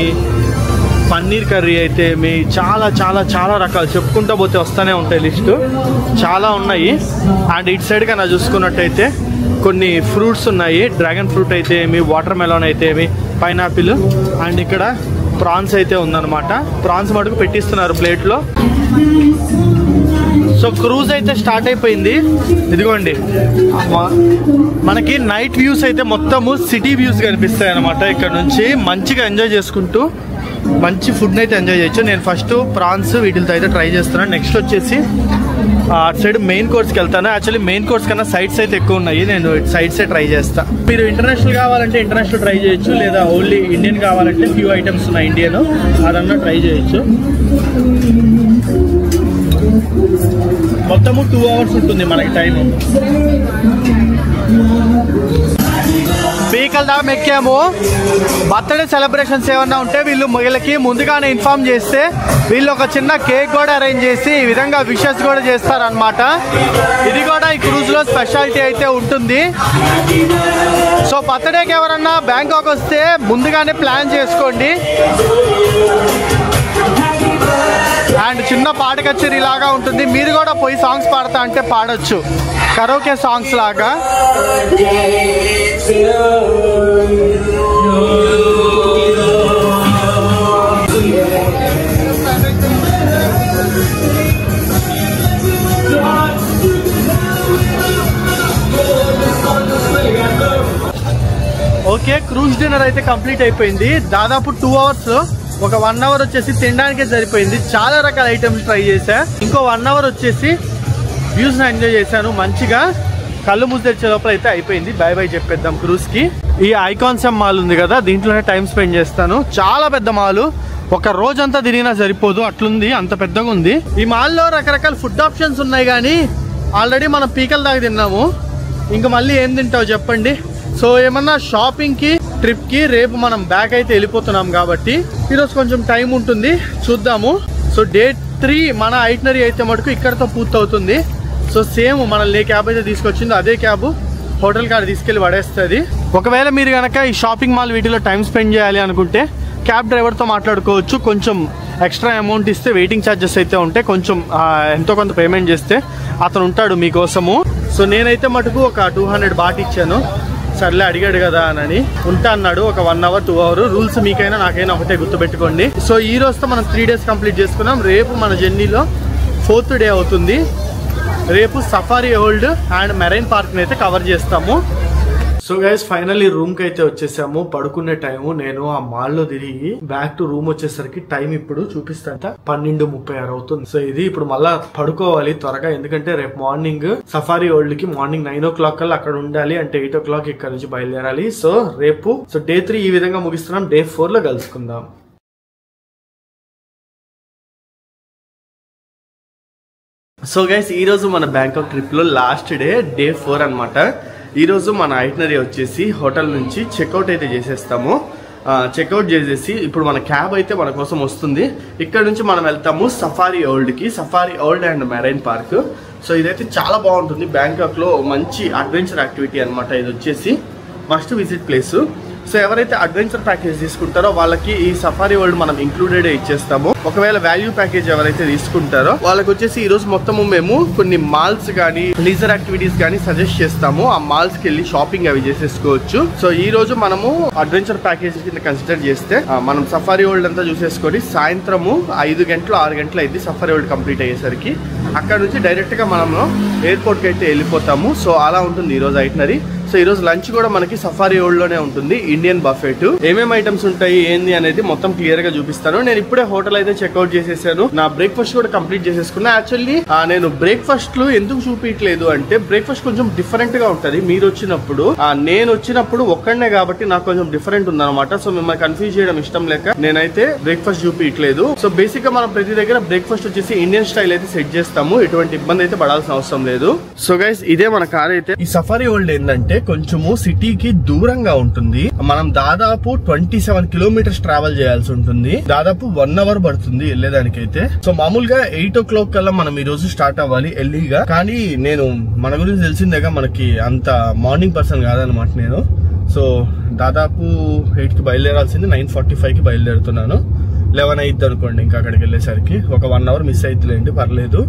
పన్నీర్ కర్రీ అయితే ఏమి, చాలా చాలా చాలా రకాలు చెప్పుకుంటూ పోతే వస్తూనే ఉంటాయి, లిస్టు చాలా ఉన్నాయి. అండ్ ఇటు సైడ్ కనుక చూసుకున్నట్టయితే కొన్ని ఫ్రూట్స్ ఉన్నాయి, డ్రాగన్ ఫ్రూట్ అయితే ఏమి, వాటర్ మెలాన్ అయితే ఏమి, పైనాపిల్. అండ్ ఇక్కడ ప్రాన్స్ అయితే ఉందన్నమాట. ప్రాన్స్ మటుకు పెట్టిస్తున్నారు ప్లేట్లో. సో క్రూజ్ అయితే స్టార్ట్ అయిపోయింది. ఇదిగోండి మనకి నైట్ వ్యూస్ అయితే మొత్తము సిటీ వ్యూస్ కనిపిస్తాయి అనమాట. ఇక్కడ నుంచి మంచిగా ఎంజాయ్ చేసుకుంటూ మంచి ఫుడ్ అయితే ఎంజాయ్ చేయొచ్చు. నేను ఫస్ట్ ప్రాన్స్ వీటితో అయితే ట్రై చేస్తున్నాను. నెక్స్ట్ వచ్చేసి అటు సైడ్ మెయిన్ కోర్స్కి వెళ్తాను. యాక్చువల్లీ మెయిన్ కోర్స్ కన్నా సైడ్స్ అయితే ఎక్కువ ఉన్నాయి, నేను సైడ్సే ట్రై చేస్తాను. మీరు ఇంటర్నేషనల్ కావాలంటే ఇంటర్నేషనల్ ట్రై చేయొచ్చు, లేదా ఓన్లీ ఇండియన్ కావాలంటే ఫ్యూ ఐటమ్స్ ఉన్నాయి ఇండియన్, అదన్నా ట్రై చేయొచ్చు. మొత్తము 2 hours ఉంటుంది మనకి టైం. పీకల దాకా ఎక్కాము. బర్త్డే సెలబ్రేషన్స్ ఏమన్నా ఉంటే వీళ్ళకి ముందుగానే ఇన్ఫార్మ్ చేస్తే వీళ్ళు ఒక చిన్న కేక్ కూడా అరేంజ్ చేసి ఈ విధంగా విషెస్ కూడా చేస్తారనమాట. ఇది కూడా ఈ క్రూజ్ లో స్పెషాలిటీ అయితే ఉంటుంది. సో బర్త్డేకి ఎవరన్నా బ్యాంకాక్ వస్తే ముందుగానే ప్లాన్ చేసుకోండి. అండ్ చిన్న పాట కచేరీ లాగా ఉంటుంది, మీరు కూడా పోయి సాంగ్స్ పాడతా అంటే పాడొచ్చు, కరోకే సాంగ్స్ లాగా. ఓకే, క్రూజ్ డిన్నర్ అయితే కంప్లీట్ అయిపోయింది. దాదాపు 2 hours లో ఒక 1 hour వచ్చేసి తినడానికే సరిపోయింది. చాలా రకాల ఐటమ్స్ ట్రై చేశా. ఇంకో 1 hour వచ్చేసి వ్యూస్ ఎంజాయ్ చేశాను. మంచిగా కళ్ళు మూసి తెచ్చే లోపల అయితే అయిపోయింది. బై బై చెప్పేద్దాం క్రూజ్ కి. ఈ ఐకాన్సమ్ మాల్ ఉంది కదా, దీంట్లోనే టైం స్పెండ్ చేస్తాను. చాలా పెద్ద మాల్, ఒక రోజంతా తిరిగినా సరిపోదు అట్లుంది, అంత పెద్దగా ఉంది. ఈ మాల్లో రకరకాల ఫుడ్ ఆప్షన్స్ ఉన్నాయి, కానీ ఆల్రెడీ మనం పీకల దాకా తిన్నాము. ఇంకా మళ్ళీ ఏం తింటావు చెప్పండి. సో ఏమన్నా షాపింగ్ కి ట్రిప్ కి రేపు మనం బ్యాక్ అయితే వెళ్ళిపోతున్నాం కాబట్టి ఈరోజు కొంచెం టైం ఉంటుంది, చూద్దాము. సో డే 3 మన ఐటినరీ అయితే మటుకు ఇక్కడతో పూర్తవుతుంది. సో సేమ్ మనల్ని ఏ క్యాబ్ అయితే తీసుకొచ్చిందో అదే క్యాబ్ హోటల్ కాడ తీసుకెళ్ళి పడేస్తుంది. ఒకవేళ మీరు కనుక ఈ షాపింగ్ మాల్ వీటిలో టైం స్పెండ్ చేయాలి అనుకుంటే క్యాబ్ డ్రైవర్తో మాట్లాడుకోవచ్చు. కొంచెం ఎక్స్ట్రా అమౌంట్ ఇస్తే వెయిటింగ్ ఛార్జెస్ అయితే ఉంటాయి. కొంచెం ఎంతో కొంత పేమెంట్ చేస్తే అతను ఉంటాడు మీకోసము. సో నేనైతే మటుకు ఒక 200 బాట్ ఇచ్చాను. సర్లే అడిగాడు కదా అని ఉంటా అన్నాడు. ఒక 1 hour 2 hour రూల్స్ మీకైనా నాకైనా ఒకటే గుర్తుపెట్టుకోండి. సో ఈ రోజుతో మనం 3 days కంప్లీట్ చేసుకున్నాం. రేపు మన జర్నీలో 4th డే అవుతుంది. రేపు Safari world and marine park అయితే కవర్ చేస్తాము. సో గైస్ ఫైనల్లీ రూమ్ కి అయితే వచ్చేసాము. పడుకునే టైము. నేను ఆ మాల్ లో తిరిగి బ్యాక్ టు రూమ్ వచ్చేసరికి టైం ఇప్పుడు చూపిస్తా 12:36 అవుతుంది. సో ఇది ఇప్పుడు మళ్ళా పడుకోవాలి త్వరగా, ఎందుకంటే రేపు మార్నింగ్ సఫారీ వరల్డ్ కి మార్నింగ్ 9 o'clock కల్లా అక్కడ ఉండాలి. అంటే 8 o'clock ఇక్కడ నుంచి బయలుదేరాలి. సో రేపు డే 3 ఈ విధంగా ముగిస్తున్నాం. డే 4 లో కలుసుకుందాం. సో గైస్ ఈ రోజు మన బ్యాంకాక్ ట్రిప్ లో లాస్ట్ డే 4 అన్నమాట. ఈ రోజు మన ఐటినరీ వచ్చేసి హోటల్ నుంచి చెక్అవుట్ అయితే చేసేస్తాము. చెక్అవుట్ చేసేసి ఇప్పుడు మన క్యాబ్ అయితే మన కోసం వస్తుంది. ఇక్కడ నుంచి మనం వెళ్తాము సఫారీ వరల్డ్ కి, safari world and marine park. So ఇదైతే చాలా బాగుంటుంది. బ్యాంకాక్ లో మంచి అడ్వెంచర్ యాక్టివిటీ అనమాట. ఇది వచ్చేసి మస్ట్ విజిట్ ప్లేస్. సో ఎవరైతే అడ్వెంచర్ ప్యాకేజ్ తీసుకుంటారో వాళ్ళకి ఈ సఫారీ వరల్డ్ మనం ఇంక్లూడెడ్ ఇచ్చేస్తాము. ఒకవేళ వాల్యూ ప్యాకేజ్ ఎవరైతే తీసుకుంటారో వాళ్ళకి వచ్చేసి ఈ రోజు మొత్తము మేము కొన్ని మాల్స్ కానీ లీజర్ యాక్టివిటీస్ కానీ సజెస్ట్ చేస్తాము. ఆ మాల్స్ కి వెళ్ళి షాపింగ్ అవి చేసేసుకోవచ్చు. సో ఈ రోజు మనము అడ్వెంచర్ ప్యాకేజ్ కింద కన్సిడర్ చేస్తే మనం సఫారీ వరల్డ్ అంతా చూసేసుకొని సాయంత్రము 5 గంటలు 6 గంటలు అయింది సఫారీ వరల్డ్ కంప్లీట్ అయ్యేసరికి. అక్కడ నుంచి డైరెక్ట్ గా మనము ఎయిర్పోర్ట్ కి అయితే వెళ్ళిపోతాము. సో అలా ఉంటుంది ఈ రోజు ఐటినరీ. సో ఈ రోజు లంచ్ కూడా మనకి సఫారీ వరల్డ్ లోనే ఉంటుంది. ఇండియన్ బఫెట్ ఏమేమి ఐటమ్స్ ఉంటాయి ఏంది అనేది మొత్తం క్లియర్ గా చూపిస్తాను. నేను ఇప్పుడే హోటల్ అయితే చెక్అవుట్ చేసేసాను. నా బ్రేక్ఫాస్ట్ కూడా కంప్లీట్ చేసేసుకున్నా. యాక్చువల్లీ నేను బ్రేక్ఫాస్ట్ లో ఎందుకు చూపించలేదు అంటే బ్రేక్ఫాస్ట్ కొంచెం డిఫరెంట్ గా ఉంటది. మీరు వచ్చినప్పుడు నేను వచ్చినప్పుడు ఒక్కడనే కాబట్టి నాకు కొంచెం డిఫరెంట్ ఉందన్నమాట. సో మిమ్మల్ని కన్ఫ్యూజ్ చేయడం ఇష్టం లేక నేనైతే బ్రేక్ఫాస్ట్ చూపించలేదు. సో బేసిక్ గా మనం ప్రతి దగ్గర బ్రేక్ఫాస్ట్ వచ్చేసి ఇండియన్ స్టైల్ అయితే సెట్ చేస్తాము. ఎటువంటి ఇబ్బంది అయితే పడాల్సిన అవసరం లేదు. సో గైస్ ఇదే మన కార్ అయితే. ఈ సఫారీ వరల్డ్ ఏంటంటే కొంచెము సిటీకి దూరంగా ఉంటుంది. మనం దాదాపు 27 kilometers ట్రావెల్ చేయాల్సి ఉంటుంది. దాదాపు 1 hour పడుతుంది వెళ్ళేదానికైతే. సో మామూలుగా 8 o'clock కల్లా మనం ఈ రోజు స్టార్ట్ అవ్వాలి ఎర్లీగా. కానీ నేను మన గురించి తెలిసిందేగా మనకి అంత మార్నింగ్ పర్సన్ కాదనమాట నేను. సో దాదాపు 8 కి బయలుదేరాల్సింది 9:45 కి బయలుదేరుతున్నాను. 11 అయింది అనుకోండి ఇంకా అక్కడికి వెళ్ళేసరికి. ఒక 1 hour మిస్ అవుతుందండి, పర్లేదు.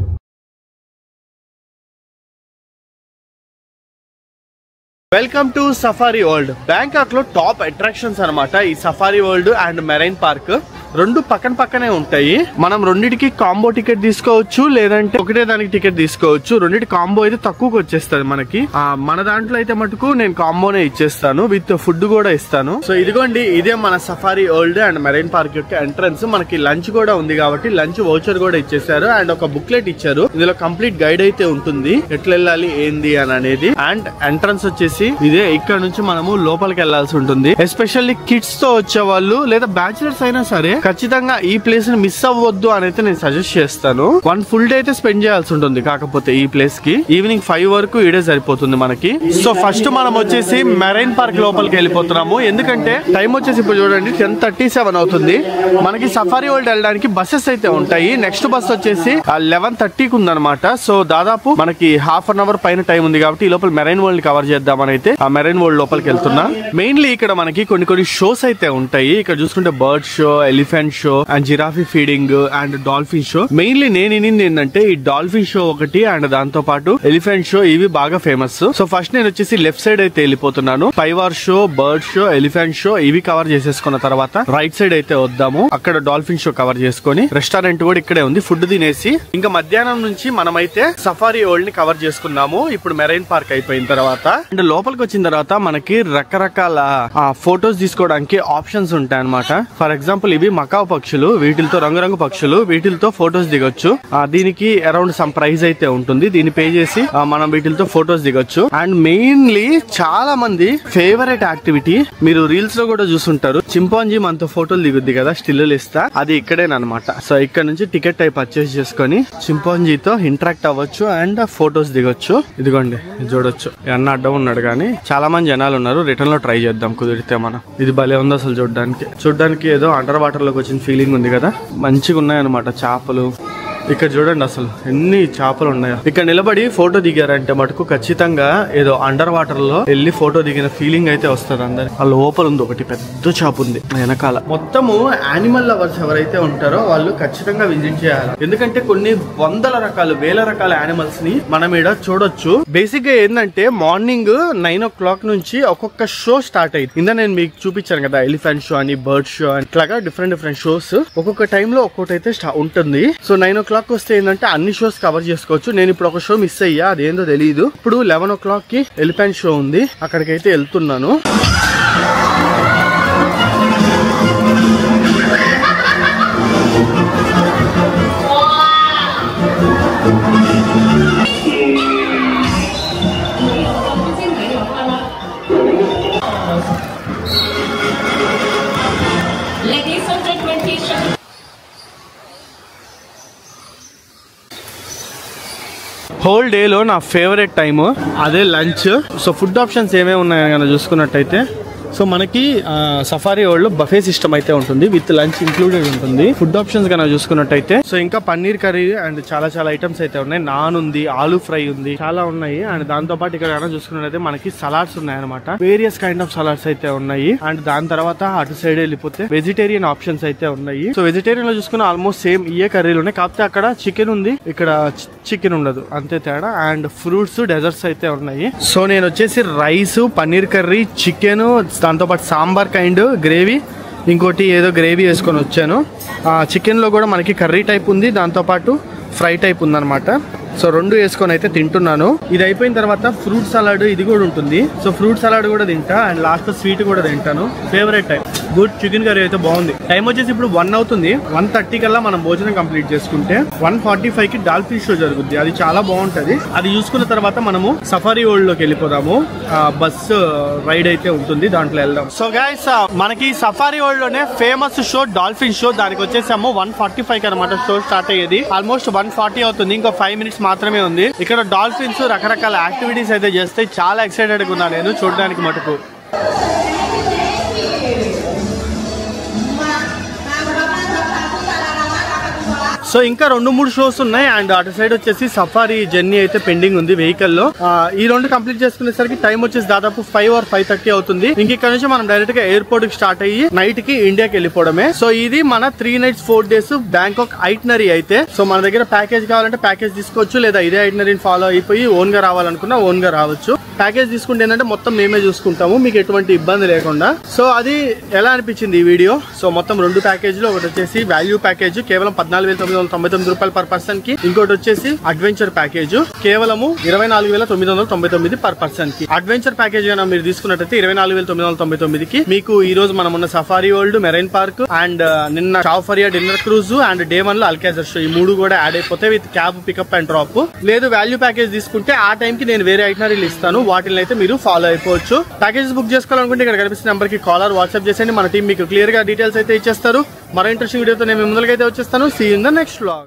Welcome to safari world. Bangkok లో టాప్ అట్రాక్షన్స్ అనమాట ఈ safari world and marine park. రెండు పక్కన పక్కనే ఉంటాయి. మనం రెండింటికి కాంబో టికెట్ తీసుకోవచ్చు, లేదంటే ఒకటే దానికి టికెట్ తీసుకోవచ్చు. రెండింటి కాంబో అయితే తక్కువకి వచ్చేస్తుంది మనకి. మన దాంట్లో అయితే మటుకు నేను కాంబోనే ఇచ్చేస్తాను, విత్ ఫుడ్ కూడా ఇస్తాను. సో ఇదిగోండి, ఇదే మన safari world and marine park యొక్క ఎంట్రన్స్. మనకి లంచ్ కూడా ఉంది కాబట్టి లంచ్ వౌచర్ కూడా ఇచ్చేసారు అండ్ ఒక బుక్లెట్ ఇచ్చారు. ఇందులో కంప్లీట్ గైడ్ అయితే ఉంటుంది, ఎట్లా వెళ్ళాలి ఏంది అని అనేది. అండ్ ఎంట్రన్స్ వచ్చేసి ఇదే. ఇక్కడ నుంచి మనము లోపలికి వెళ్లాల్సి ఉంటుంది. ఎస్పెషల్లీ కిడ్స్ తో వచ్చే వాళ్ళు లేదా బ్యాచిలర్స్ అయినా సరే ఖచ్చితంగా ఈ ప్లేస్ ని మిస్ అవ్వద్దు అని అయితే నేను సజెస్ట్ చేస్తాను. 1 full day అయితే స్పెండ్ చేయాల్సి ఉంటుంది. కాకపోతే ఈ ప్లేస్ కి ఈవినింగ్ 5 వరకు ఈడే సరిపోతుంది మనకి. సో ఫస్ట్ మనం వచ్చేసి మెరైన్ పార్క్ లోపలికి వెళ్ళిపోతున్నాము. ఎందుకంటే టైం వచ్చేసి ఇప్పుడు చూడండి 10:37 అవుతుంది. మనకి సఫారీ వరల్డ్ వెళ్ళడానికి బస్సెస్ అయితే ఉంటాయి. నెక్స్ట్ బస్ వచ్చేసి 11:30కి ఉందన్నమాట. సో దాదాపు మనకి ½ an hour పైన టైం ఉంది కాబట్టి ఈ లోపల మెరైన్ వరల్డ్ కవర్ చేద్దామని అయితే ఆ మెరైన్ వరల్డ్ లోపలికి వెళ్తున్నా. మెయిన్లీ ఇక్కడ మనకి కొన్ని షోస్ అయితే ఉంటాయి. ఇక్కడ చూసుకుంటే bird show, elephant elephant show and giraffe feeding and dolphin show. Mainly నేను వినింది ఏంటంటే ఈ డాల్ఫిన్ షో ఒకటి అండ్ దాంతో పాటు ఎలిఫెంట్ షో, ఇవి బాగా ఫేమస్. సో ఫస్ట్ నేను వచ్చేసి లెఫ్ట్ సైడ్ అయితే వెళ్ళిపోతున్నాను. పైవార్ show, bird show, elephant show ఇవి కవర్ చేసేసుకున్న తర్వాత రైట్ సైడ్ అయితే వద్దాము. అక్కడ డాల్ఫిన్ షో కవర్ చేసుకొని రెస్టారెంట్ కూడా ఇక్కడే ఉంది, ఫుడ్ తినేసి ఇంకా మధ్యాహ్నం నుంచి మనమైతే సఫారీ వరల్డ్ ని కవర్ చేసుకున్నాము. ఇప్పుడు మెరైన్ పార్క్ అయిపోయిన తర్వాత అండ్ లోపలికి వచ్చిన తర్వాత మనకి రకరకాల ఫొటోస్ తీసుకోవడానికి ఆప్షన్స్ ఉంటాయి అనమాట. ఫర్ ఎగ్జాంపుల్ ఇవి మకావ్ పక్షులు, వీటితో రంగురంగు పక్షులు, వీటితో ఫొటోస్ దిగొచ్చు. దీనికి అరౌండ్ సమ్ ప్రైస్ అయితే ఉంటుంది, దీన్ని పే చేసి మనం వీటితో ఫొటోస్ దిగొచ్చు. అండ్ మెయిన్లీ చాలా మంది ఫేవరెట్ యాక్టివిటీ మీరు రీల్స్ లో కూడా చూసుంటారు, చింపాంజీ మనతో ఫోటోలు దిగుద్ది కదా స్టిల్లు ఇస్తా, అది ఇక్కడేనమాట. సో ఇక్కడ నుంచి టికెట్ టైప్ పర్చేస్ చేసుకొని చింపాంజీతో ఇంటరాక్ట్ అవ్వచ్చు అండ్ ఫొటోస్ దిగొచ్చు. ఇదిగోండి చూడొచ్చు, అన్న అడ్డం ఉన్నాడు కానీ చాలా మంది జనాలు ఉన్నారు. రిటర్న్ లో ట్రై చేద్దాం కుదిరితే మనం. ఇది భలే ఉంది అసలు చూడడానికి ఏదో అండర్ వాటర్ లోకి వచ్చిన ఫీలింగ్ ఉంది కదా, మంచిగా ఉన్నాయన్నమాట చేపలు. ఇక్కడ చూడండి అసలు ఎన్ని చేపలు ఉన్నాయో. ఇక్కడ నిలబడి ఫోటో దిగారంటే మటుకు ఖచ్చితంగా ఏదో అండర్ వాటర్ లో వెళ్ళి ఫోటో దిగిన ఫీలింగ్ అయితే వస్తుంది అందరి. ఆ లోపల ఉంది ఒకటి పెద్ద చేప ఉంది వెనకాల. మొత్తము యానిమల్ లవర్స్ ఎవరైతే ఉంటారో వాళ్ళు ఖచ్చితంగా విజిట్ చేయాలి, ఎందుకంటే కొన్ని వందల రకాలు వేల రకాల యానిమల్స్ ని మనం ఇక్కడ చూడొచ్చు. బేసిక్ గా ఏంటంటే మార్నింగ్ 9 o'clock నుంచి ఒక్కొక్క షో స్టార్ట్ అయింది. ఇందా నేను మీకు చూపించాను కదా ఎలిఫెంట్ షో అని, బర్డ్ షో అని, ఇట్లాగా డిఫరెంట్ షోస్ ఒక్కొక్క టైంలో ఒక్కొక్కటి అయితే ఉంటుంది. సో 9 o'clock వస్తే ఏంటంటే అన్ని షోస్ కవర్ చేసుకోవచ్చు. నేను ఇప్పుడు ఒక షో మిస్ అయ్యా, అదేందో తెలియదు. ఇప్పుడు 11 o'clock కి ఎలిఫెంట్ షో ఉంది, అక్కడికైతే వెళ్తున్నాను. హోల్ డేలో నా ఫేవరెట్ టైము అదే లంచ్. సో ఫుడ్ ఆప్షన్స్ ఏమేమి ఉన్నాయో కనుక చూసుకున్నట్టయితే సో మనకి సఫారీ వరల్డ్ లో బఫే సిస్టమ్ అయితే ఉంటుంది, విత్ లంచ్ ఇంక్లూడెడ్ ఉంటుంది. ఫుడ్ ఆప్షన్స్ కనుక చూసుకున్నట్టయితే సో ఇంకా పన్నీర్ కర్రీ అండ్ చాలా ఐటమ్స్ అయితే ఉన్నాయి. నాన్ ఉంది, ఆలూ ఫ్రై ఉంది, చాలా ఉన్నాయి. అండ్ దాంతో పాటు ఇక్కడ కనుక చూసుకున్నట్టయితే మనకి సలాడ్స్ ఉన్నాయి అనమాట, వేరియస్ కైండ్ ఆఫ్ సలాడ్స్ అయితే ఉన్నాయి. అండ్ దాని తర్వాత అటు సైడ్ వెళ్ళిపోతే వెజిటేరియన్ ఆప్షన్స్ అయితే ఉన్నాయి. సో వెజిటేరియన్ లో చూసుకున్న ఆల్మోస్ట్ సేమ్ ఇయే కర్రీలు ఉన్నాయి, కాకపోతే అక్కడ చికెన్ ఉంది, ఇక్కడ చికెన్ ఉండదు, అంతే తేడా. అండ్ ఫ్రూట్స్, డెజర్ట్స్ అయితే ఉన్నాయి. సో నేను వచ్చేసి రైస్, పన్నీర్ కర్రీ, చికెన్, దాంతో పాటు సాంబార్ కైండ్ గ్రేవీ, ఇంకోటి ఏదో గ్రేవీ వేసుకొని వచ్చాను. చికెన్ లో కూడా మనకి కర్రీ టైప్ ఉంది, దాంతో పాటు ఫ్రై టైప్ ఉందన్నమాట. సో రెండు వేసుకొని అయితే తింటున్నాను. ఇది అయిపోయిన తర్వాత ఫ్రూట్ సలాడ్ ఇది కూడా ఉంటుంది. సో ఫ్రూట్ సలాడ్ కూడా తింటా అండ్ లాస్ట్ స్వీట్ కూడా తింటాను. Favourite type good chicken curry అయితే బాగుంది. టైం వచ్చేసి ఇప్పుడు 1 అవుతుంది. 1:30 కల్లా మనం భోజనం కంప్లీట్ చేసుకుంటే 1:45 కి డాల్ఫిన్ షో జరుగుద్ది, అది చాలా బాగుంటది. అది చూసుకున్న తర్వాత మనము సఫారీ వరల్డ్ లోకి వెళ్ళిపోదాము. బస్ రైడ్ అయితే ఉంటుంది, దాంట్లో వెళ్దాం. సో గైస్ మనకి సఫారీ వరల్డ్ లోనే ఫేమస్ షో డాల్ఫిన్ షో, దానికి వచ్చేసాము 1:45 అనమాట షో స్టార్ట్ అయ్యేది. ఆల్మోస్ట్ 1:40 అవుతుంది, ఇంకో 5 minutes మాత్రమే ఉంది. ఇక్కడ డాల్ఫిన్స్ రకరకాల యాక్టివిటీస్ అయితే చేస్తే చాలా ఎక్సైటెడ్ గా ఉన్నా నేను చూడడానికి మటుకు. సో ఇంకా 2-3 షోస్ ఉన్నాయి అండ్ అటు సైడ్ వచ్చేసి సఫారీ జర్నీ అయితే పెండింగ్ ఉంది వెహికల్ లో. ఈ 2 కంప్లీట్ చేసుకునేసరికి టైం వచ్చేసి దాదాపు 5 or 5:30 అవుతుంది. ఇంక ఇక్కడ నుంచి మనం డైరెక్ట్ గా ఎయిర్పోర్ట్ కి స్టార్ట్ అయ్యి నైట్ కి ఇండియాకి వెళ్ళిపోవడమే. సో ఇది మన 3 nights 4 days బ్యాంకాక్ ఐటినరీ అయితే. సో మన దగ్గర ప్యాకేజ్ కావాలంటే ప్యాకేజ్ తీసుకోవచ్చు, లేదా ఇదే ఐటినరీని ఫాలో అయిపోయి ఓన్ గా రావాలనుకున్నా ఓన్ గా రావచ్చు. ప్యాకేజ్ తీసుకుంటే ఏంటంటే మొత్తం మేమే చూసుకుంటాము, మీకు ఎటువంటి ఇబ్బంది లేకుండా. సో అది ఎలా అనిపించింది ఈ వీడియో? సో మొత్తం 2 ప్యాకేజ్లు, ఒకటి వచ్చేసి వాల్యూ ప్యాకేజ్ కేవలం 14,999 రూపాయలు పర్ పర్సన్ కి, ఇంకోటి వచ్చేసి అడ్వెంచర్ ప్యాకేజ్ కేవలము 24,999 పర్ పర్సన్ కి. అడ్వెంచర్ ప్యాకేజ్ గా మీరు తీసుకున్నట్టయితే 24,999 కి మీకు ఈ రోజు మనం ఉన్న Safari World, Marine Park and నిన్న Chao Phraya dinner cruise and day 1 లో అల్కాజర్ షో, ఈ 3 కూడా యాడ్ అయిపోతాయి with cab pickup and drop. లేదు వాల్యూ ప్యాకేజ్ తీసుకుంటే ఆ టైం కి నేను వేరే ఐటనరీలు ఇస్తాను, వాటిని అయితే మీరు ఫాలో అయిపోవచ్చు. ప్యాకేజెస్ బుక్ చేసుకోవాలనుకుంటే ఇక్కడ కనిపిస్తున్న నెంబర్ కి కాలర్ వాట్సాప్ చేసేయండి, మన టీం మీకు క్లియర్ గా డీటెయిల్స్ అయితే ఇచ్చేస్తారు. మరో ఇంట్రెస్టింగ్ వీడియోతో నేను ముందుకైతే వచ్చేస్తాను. See in the next vlog.